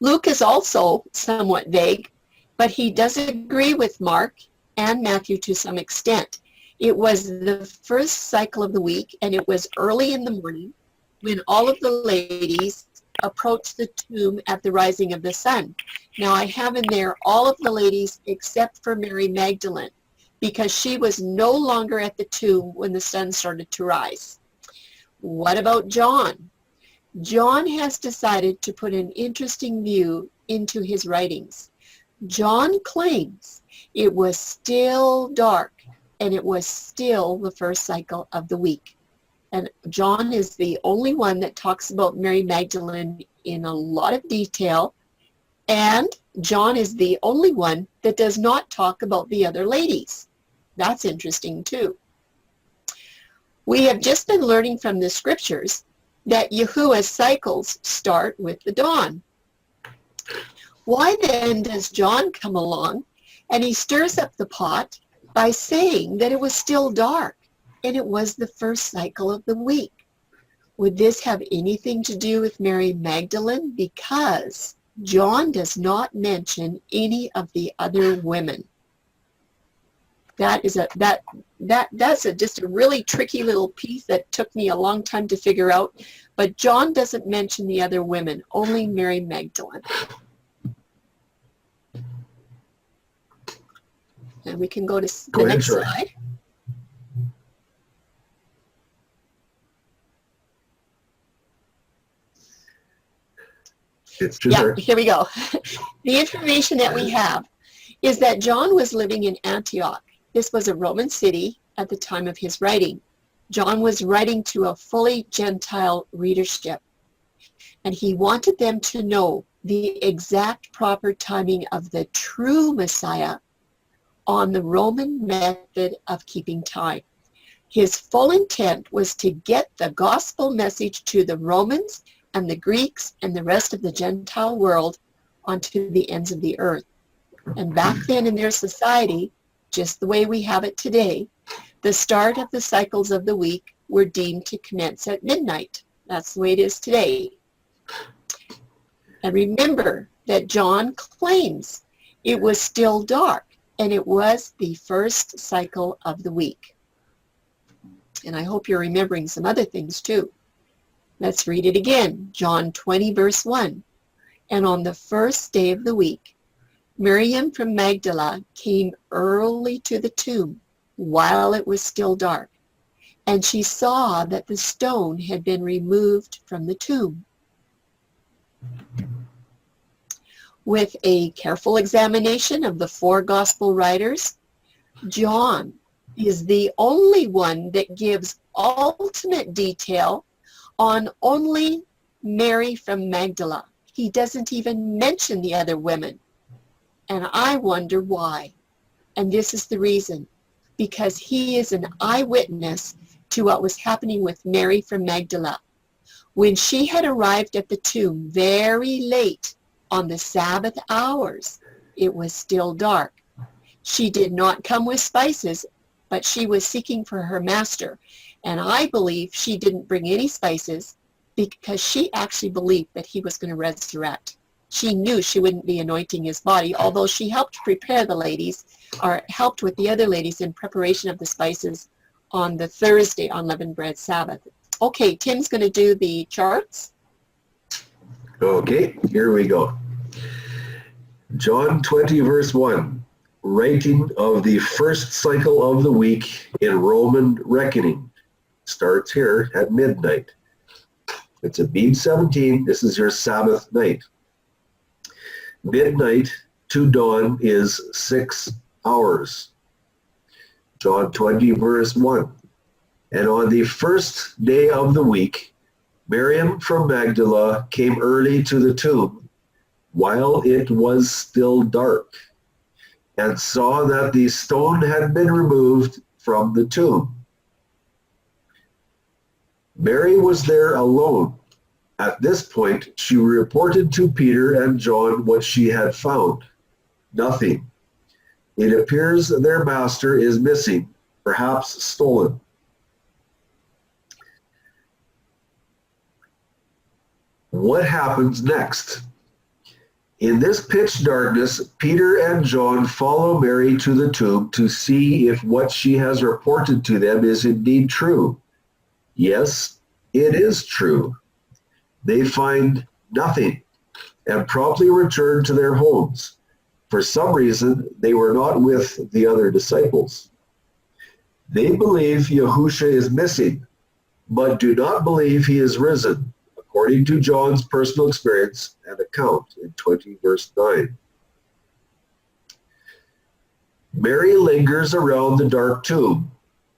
Luke is also somewhat vague, but he does agree with Mark and Matthew to some extent. It was the first cycle of the week, and it was early in the morning when all of the ladies approached the tomb at the rising of the sun. Now I have in there all of the ladies except for Mary Magdalene, because she was no longer at the tomb when the sun started to rise. What about John? John has decided to put an interesting view into his writings. John claims it was still dark and it was still the first cycle of the week. And John is the only one that talks about Mary Magdalene in a lot of detail, and John is the only one that does not talk about the other ladies. That's interesting too. We have just been learning from the scriptures that Yahuwah's cycles start with the dawn. Why then does John come along and he stirs up the pot by saying that it was still dark and it was the first cycle of the week? Would this have anything to do with Mary Magdalene? Because John does not mention any of the other women. That's just a really tricky little piece that took me a long time to figure out. But John doesn't mention the other women, only Mary Magdalene. And we can go to the next slide. It's true. Yeah, here we go. The information that we have is that John was living in Antioch. This was a Roman city at the time of his writing. John was writing to a fully Gentile readership, and he wanted them to know the exact proper timing of the true Messiah on the Roman method of keeping time. His full intent was to get the gospel message to the Romans and the Greeks and the rest of the Gentile world onto the ends of the earth. And back then in their society, just the way we have it today, the start of the cycles of the week were deemed to commence at midnight. That's the way it is today. And remember that John claims it was still dark, and it was the first cycle of the week. And I hope you're remembering some other things too. Let's read it again. John 20, verse 1. And on the first day of the week, Miriam from Magdala came early to the tomb while it was still dark, and she saw that the stone had been removed from the tomb. With a careful examination of the four gospel writers, John is the only one that gives ultimate detail on only Mary from Magdala. He doesn't even mention the other women. And I wonder why. And this is the reason. Because he is an eyewitness to what was happening with Mary from Magdala. When she had arrived at the tomb very late on the Sabbath hours, it was still dark. She did not come with spices, but she was seeking for her master. And I believe she didn't bring any spices because she actually believed that he was going to resurrect. She knew she wouldn't be anointing his body, although she helped prepare the ladies, or helped with the other ladies in preparation of the spices on the Thursday unleavened bread Sabbath. Okay, Tim's going to do the charts. Okay, here we go. John 20, verse 1, writing of the first cycle of the week in Roman reckoning. Starts here at midnight. It's a Abib 17. This is your Sabbath night. Midnight to dawn is 6 hours. John 20, verse 1. And on the first day of the week, Miriam from Magdala came early to the tomb while it was still dark, and saw that the stone had been removed from the tomb. Mary was there alone. At this point, she reported to Peter and John what she had found. Nothing. It appears their master is missing, perhaps stolen. What happens next? In this pitch darkness, Peter and John follow Mary to the tomb to see if what she has reported to them is indeed true. Yes, it is true. They find nothing and promptly return to their homes. For some reason, they were not with the other disciples. They believe Yahusha is missing, but do not believe he is risen, according to John's personal experience and account in 20 verse 9. Mary lingers around the dark tomb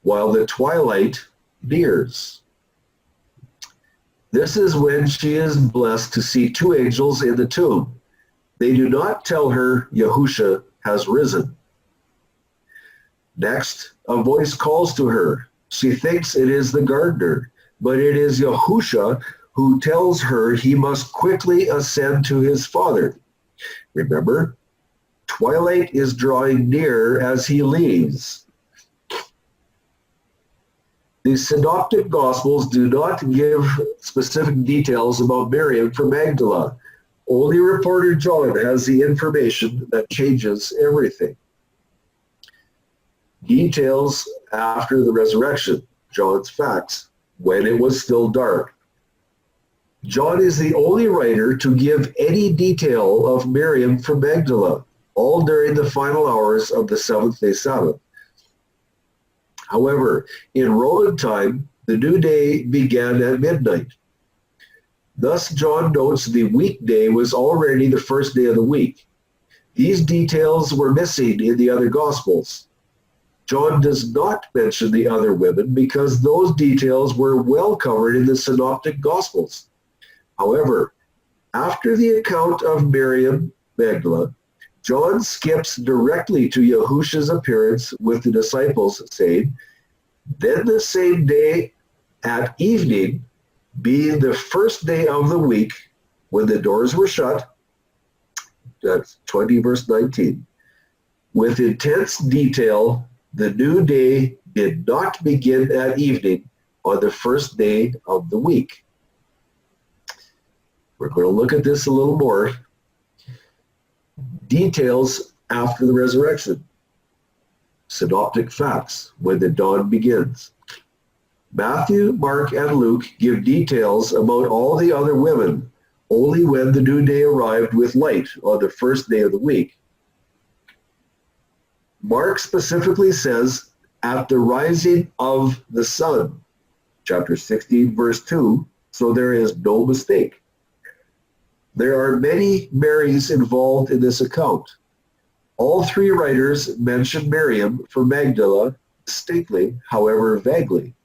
while the twilight nears. This is when she is blessed to see two angels in the tomb. They do not tell her Yahusha has risen. Next, a voice calls to her. She thinks it is the gardener, but it is Yahusha who tells her he must quickly ascend to his Father. Remember, twilight is drawing near as he leaves. The Synoptic Gospels do not give specific details about Miriam from Magdala. Only reporter John has the information that changes everything. Details after the resurrection, John's facts, when it was still dark. John is the only writer to give any detail of Miriam from Magdala, all during the final hours of the seventh-day Sabbath. However, in Roman time, the new day began at midnight. Thus, John notes the weekday was already the first day of the week. These details were missing in the other Gospels. John does not mention the other women because those details were well covered in the Synoptic Gospels. However, after the account of Miriam Magdala, John skips directly to Yahusha's appearance with the disciples, saying, "Then the same day at evening, being the first day of the week, when the doors were shut," that's 20 verse 19, "with intense detail, the new day did not begin at evening on the first day of the week." We're going to look at this a little more. Details after the resurrection. Synoptic facts, when the dawn begins. Matthew, Mark, and Luke give details about all the other women only when the new day arrived with light on the first day of the week. Mark specifically says, "at the rising of the sun," chapter 16, verse 2, so there is no mistake. There are many Marys involved in this account. All three writers mention Miriam from Magdala distinctly, however vaguely.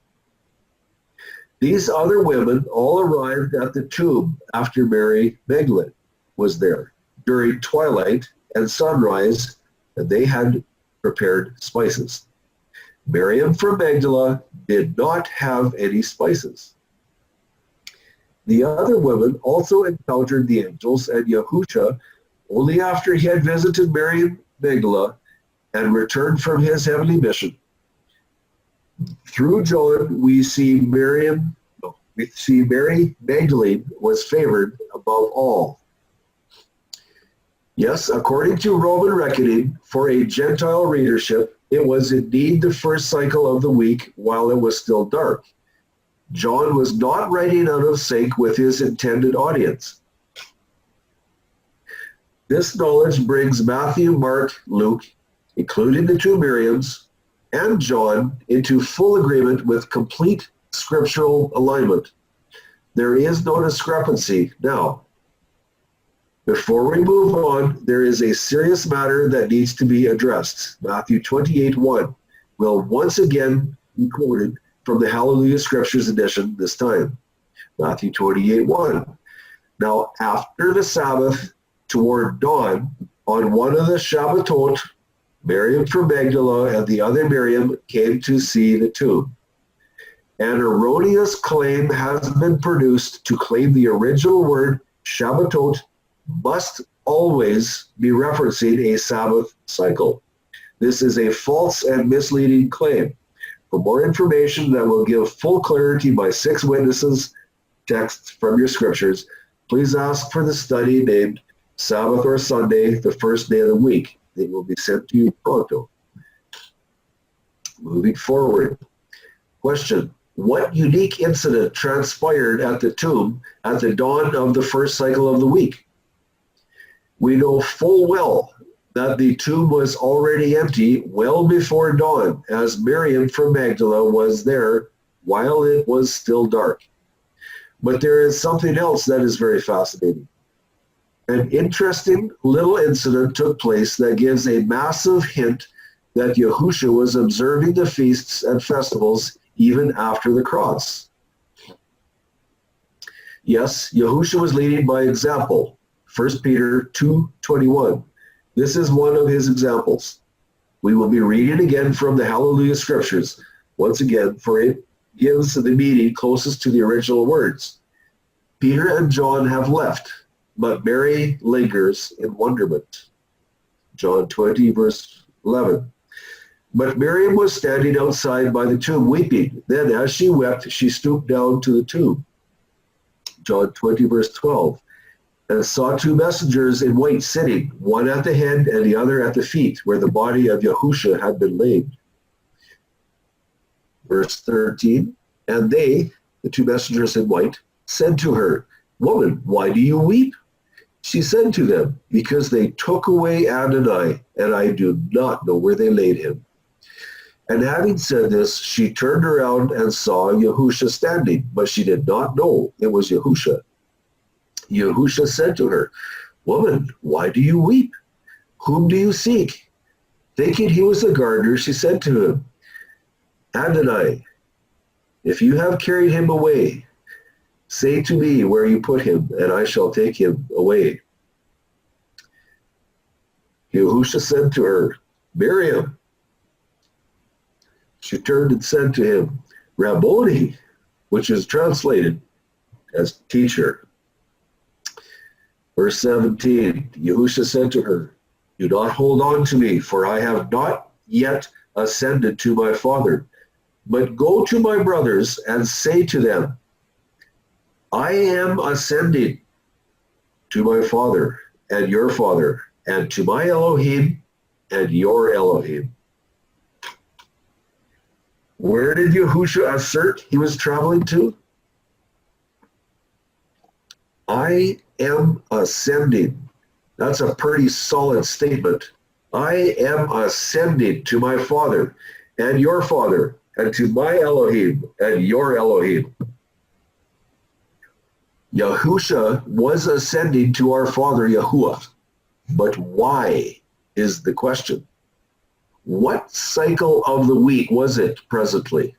These other women all arrived at the tomb after Mary Magdalene was there during twilight and sunrise, and they had prepared spices. Miriam from Magdala did not have any spices. The other women also encountered the angels and Yahusha only after he had visited Mary Magdala and returned from his heavenly mission. Through John, we see Mary Magdalene was favored above all. Yes, according to Roman reckoning, for a Gentile readership, it was indeed the first cycle of the week while it was still dark. John was not writing out of sync with his intended audience. This knowledge brings Matthew, Mark, Luke, including the two Miriams, and John into full agreement with complete scriptural alignment. There is no discrepancy now. Before we move on, there is a serious matter that needs to be addressed. Matthew 28:1 will once again be quoted from the Hallelujah Scriptures edition this time. Matthew 28:1. Now after the Sabbath, toward dawn, on one of the Shabbatot, Miriam from Magdala and the other Miriam came to see the tomb. An erroneous claim has been produced to claim the original word Shabbatot must always be referencing a Sabbath cycle. This is a false and misleading claim. For more information that will give full clarity by 6 witnesses, texts from your scriptures, please ask for the study named Sabbath or Sunday, the first day of the week. It will be sent to you pronto. Moving forward. Question: what unique incident transpired at the tomb at the dawn of the first cycle of the week? We know full well that the tomb was already empty well before dawn, as Miriam from Magdala was there while it was still dark. But there is something else that is very fascinating. An interesting little incident took place that gives a massive hint that Yahusha was observing the feasts and festivals even after the cross. Yes, Yahusha was leading by example. 1 Peter 2:21. This is one of his examples. We will be reading again from the Hallelujah Scriptures, once again, for it gives the meaning closest to the original words. Peter and John have left, but Mary lingers in wonderment. John 20, verse 11. But Miriam was standing outside by the tomb weeping. Then as she wept, she stooped down to the tomb. John 20, verse 12. And saw 2 messengers in white sitting, one at the head and the other at the feet, where the body of Yahusha had been laid. Verse 13. And they, the 2 messengers in white, said to her, Woman, why do you weep? She said to them, Because they took away Adonai, and I do not know where they laid him. And having said this, she turned around and saw Yahusha standing, but she did not know it was Yahusha. Yahusha said to her, Woman, why do you weep? Whom do you seek? Thinking he was the gardener, she said to him, Adonai, if you have carried him away, say to me where you put him, and I shall take him away. Yahusha said to her, Miriam. She turned and said to him, Rabboni, which is translated as teacher. Verse 17, Yahusha said to her, do not hold on to me, for I have not yet ascended to my Father. But go to my brothers and say to them, I am ascending to my Father and your Father, and to my Elohim and your Elohim. Where did Yahusha assert he was traveling to? I am ascending. That's a pretty solid statement. I am ascending to my Father and your Father, and to my Elohim and your Elohim. Yahusha was ascending to our Father Yahuwah. But why is the question? What cycle of the week was it presently?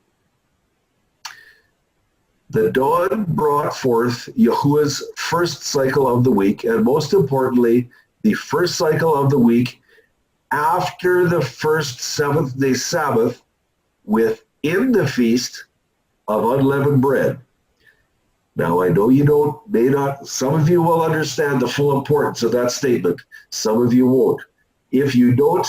The dawn brought forth Yahuwah's first cycle of the week, and most importantly, the first cycle of the week after the first seventh-day Sabbath within the feast of unleavened bread. Now, I know you may not, some of you will understand the full importance of that statement. Some of you won't. If you don't,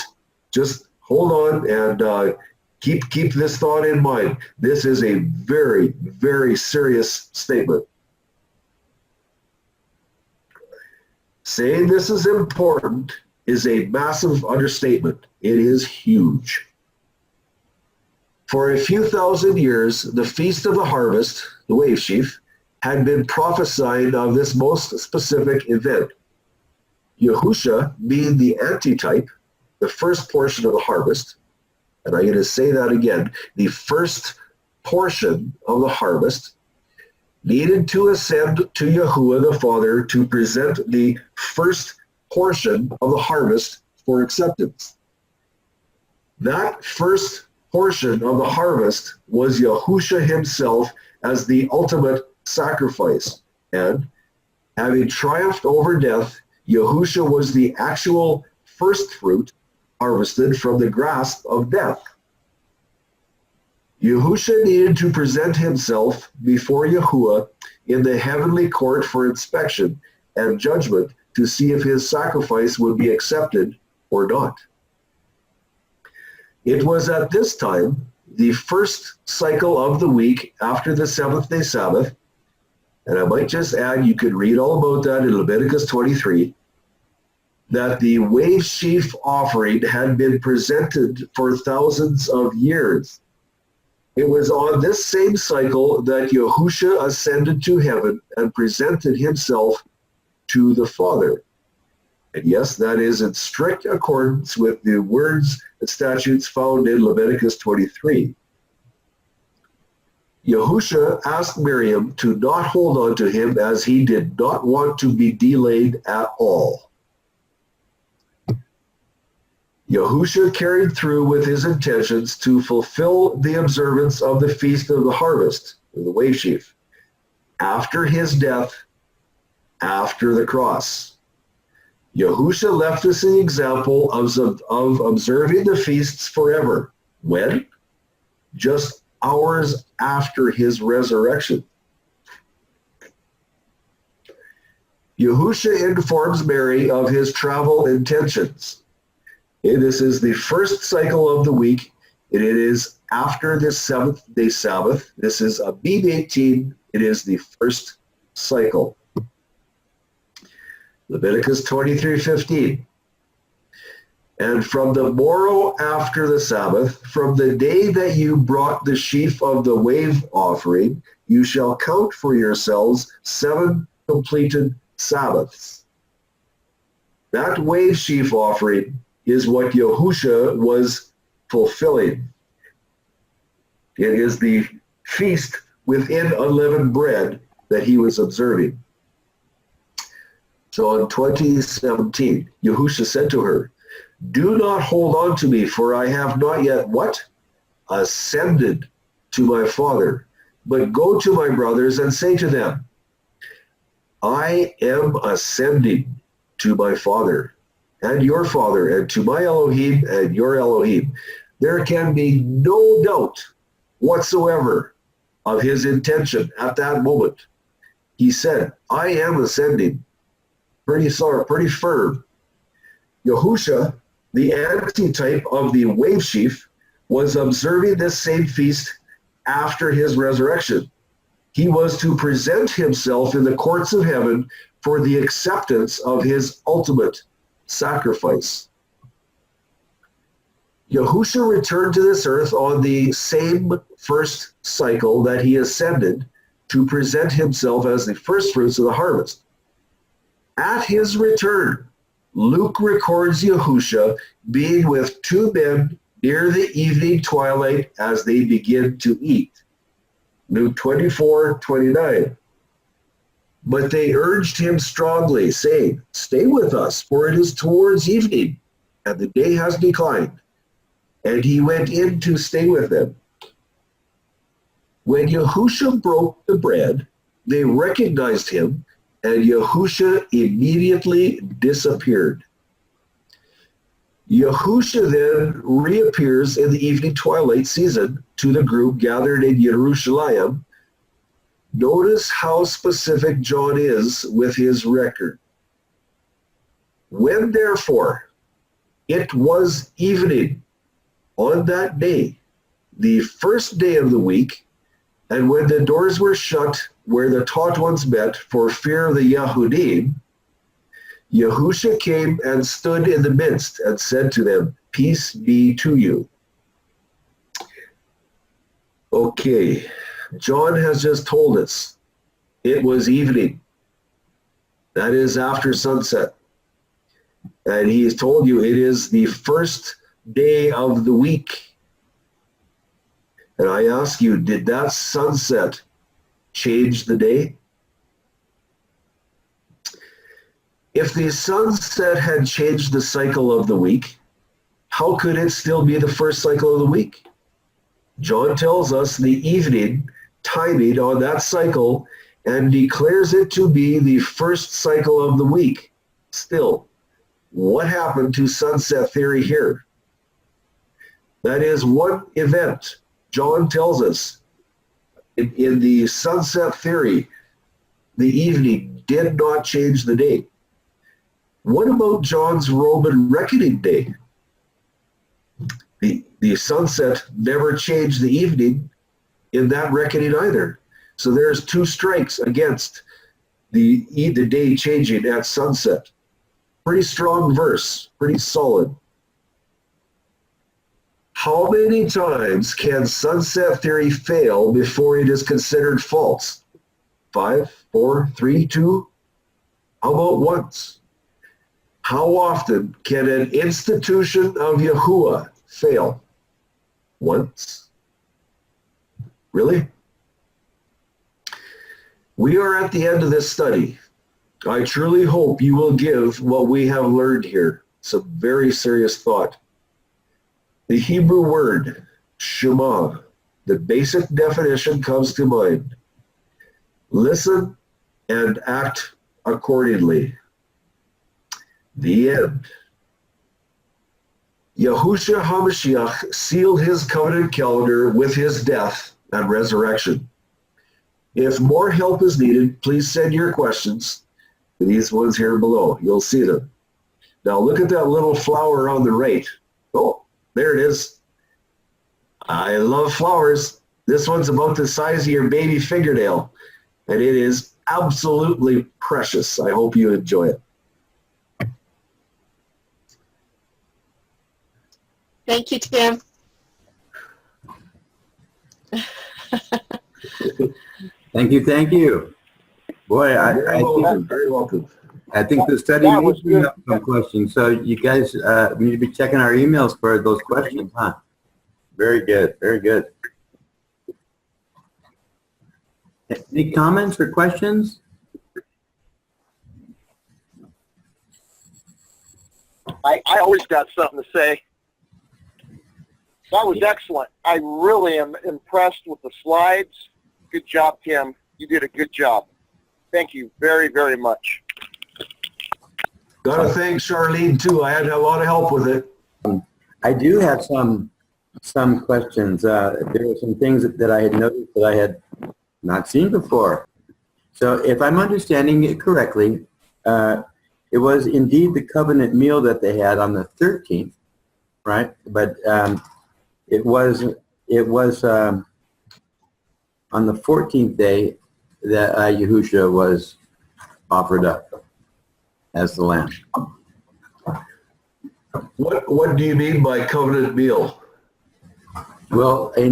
just hold on and keep this thought in mind. This is a very, very serious statement. Saying this is important is a massive understatement. It is huge. For a few thousand years, the Feast of the Harvest, the wave sheaf, had been prophesying of this most specific event. Yahusha, being the antitype, the first portion of the harvest, and I'm going to say that again, the first portion of the harvest, needed to ascend to Yahuwah the Father to present the first portion of the harvest for acceptance. That first portion of the harvest was Yahusha himself as the ultimate sacrifice. And having triumphed over death, Yahusha was the actual first fruit harvested from the grasp of death. Yahusha needed to present himself before Yahuwah in the heavenly court for inspection and judgment to see if his sacrifice would be accepted or not. It was at this time, the first cycle of the week after the seventh-day Sabbath, and I might just add, you can read all about that in Leviticus 23, that the wave sheaf offering had been presented for thousands of years. It was on this same cycle that Yahusha ascended to heaven and presented himself to the Father. And yes, that is in strict accordance with the words and statutes found in Leviticus 23. Yahusha asked Miriam to not hold on to him as he did not want to be delayed at all. Yahusha carried through with his intentions to fulfill the observance of the Feast of the Harvest, or the wave sheaf, after his death, after the cross. Yahusha left us an example of observing the feasts forever. When? Just hours after his resurrection. Yahusha informs Mary of his travel intentions. This is the first cycle of the week, and it is after the seventh-day Sabbath. This is Abib 18. It is the first cycle. Leviticus 23:15. And from the morrow after the Sabbath, from the day that you brought the sheaf of the wave offering, you shall count for yourselves 7 completed Sabbaths. That wave sheaf offering is what Yahusha was fulfilling. It is the feast within unleavened bread that he was observing. So in 2017, Yahusha said to her, Do not hold on to me, for I have not yet what? Ascended to my Father. But go to my brothers and say to them, I am ascending to my Father and your Father, and to my Elohim and your Elohim. There can be no doubt whatsoever of his intention at that moment. He said, I am ascending. Pretty firm. Yahusha, the antitype of the wave sheaf, was observing this same feast after his resurrection. He was to present himself in the courts of heaven for the acceptance of his ultimate sacrifice. Yahusha returned to this earth on the same first cycle that he ascended to present himself as the first fruits of the harvest. At his return, Luke records Yahusha being with two men near the evening twilight as they begin to eat. Luke 24:29. But they urged him strongly, saying, Stay with us, for it is towards evening, and the day has declined. And he went in to stay with them. When Yahusha broke the bread, they recognized him, and Yahusha immediately disappeared. Yahusha then reappears in the evening twilight season to the group gathered in Jerusalem. Notice how specific John is with his record. When therefore it was evening on that day, the first day of the week, and when the doors were shut where the taught ones met for fear of the Yahudim, Yahusha came and stood in the midst and said to them, Peace be to you. Okay, John has just told us it was evening. That is after sunset. And he has told you it is the first day of the week. And I ask you, did that sunset change the day? If the sunset had changed the cycle of the week, how could it still be the first cycle of the week? John tells us the evening timing on that cycle and declares it to be the first cycle of the week. Still, what happened to sunset theory here? That is one event. John tells us in the sunset theory, the evening did not change the day. What about John's Roman reckoning day? The sunset never changed the evening in that reckoning either. So there's two strikes against the day changing at sunset. Pretty strong verse, pretty solid. How many times can sunset theory fail before it is considered false? 5, 4, 3, 2? How about once? How often can an institution of Yahuwah fail? Once? Really? We are at the end of this study. I truly hope you will give what we have learned here some very serious thought. The Hebrew word, Shema, the basic definition comes to mind. Listen and act accordingly. The end. Yahushua HaMashiach sealed his covenant calendar with his death and resurrection. If more help is needed, please send your questions to these ones here below. You'll see them. Now look at that little flower on the right. Oh, there it is. I love flowers. This one's about the size of your baby fingernail, and it is absolutely precious. I hope you enjoy it. Thank you, Tim. Thank you. Boy, Very welcome. I think the study will bring up some questions. So you guys need to be checking our emails for those questions, huh? Very good. Any comments or questions? I always got something to say. That was excellent. I really am impressed with the slides. Good job, Tim. You did a good job. Thank you very, very much. Gotta thank Charlene too. I had a lot of help with it. I do have some questions. There were some things that I had noticed that I had not seen before. So if I'm understanding it correctly, it was indeed the covenant meal that they had on the 13th, right? But it was on the 14th day that Yahusha was offered up as the lamb. What do you mean by covenant meal? Well, a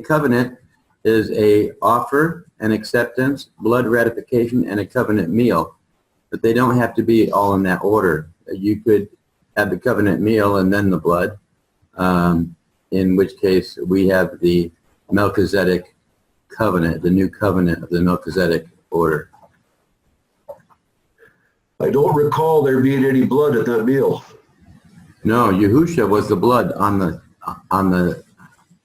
covenant is a offer, an acceptance, blood ratification, and a covenant meal. But they don't have to be all in that order. You could have the covenant meal and then the blood, in which case we have the Melchizedek covenant, the new covenant of the Melchizedek order. I don't recall there being any blood at that meal. No, Yahusha was the blood on the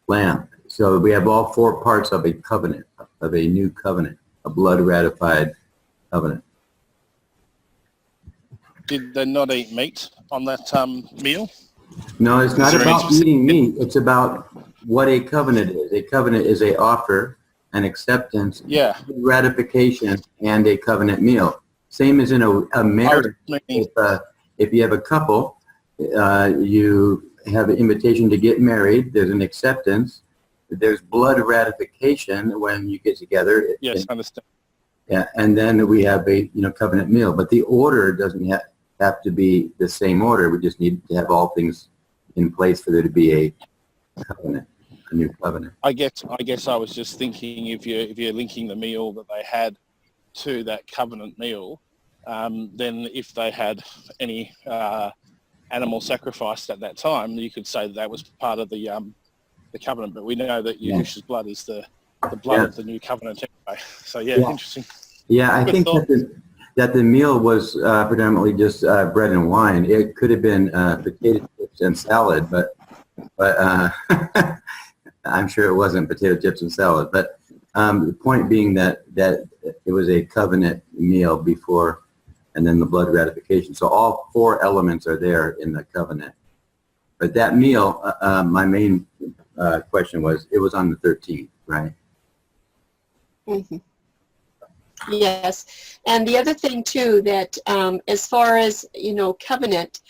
lamb. So we have all four parts of a covenant, of a new covenant, a blood ratified covenant. Did they not eat meat on that meal? No, it's not there about any- eating meat. It's about what a covenant is. A covenant is a offer, an acceptance, Yeah. ratification, and a covenant meal. Same as in a marriage. If you have a couple, you have an invitation to get married. There's an acceptance. There's blood ratification when you get together. Yes, I understand. Yeah, and then we have a covenant meal. But the order doesn't have to be the same order. We just need to have all things in place for there to be a covenant, a new covenant. I guess I was just thinking if you're linking the meal that they had to that covenant meal, then if they had any animal sacrificed at that time, you could say that was part of the covenant. But we know that Yahusha's blood is the blood of the new covenant anyway. So interesting. Yeah, I Good think thought. that the meal was predominantly just bread and wine. It could have been potato chips and salad, but I'm sure it wasn't potato chips and salad. But the point being that it was a covenant meal before, and then the blood ratification. So all four elements are there in the covenant. But that meal, my main question was, it was on the 13th, right? Mm-hmm. Yes, and the other thing too that as far as covenant,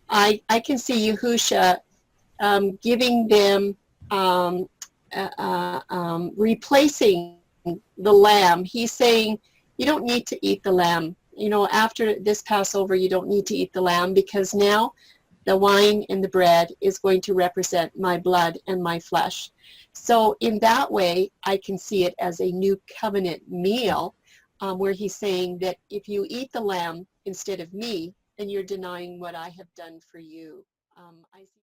I can see Yahusha giving them replacing the lamb. He's saying you don't need to eat the lamb. After this Passover, you don't need to eat the lamb because now the wine and the bread is going to represent my blood and my flesh. So in that way, I can see it as a new covenant meal. Where he's saying that if you eat the lamb instead of me, then you're denying what I have done for you. I see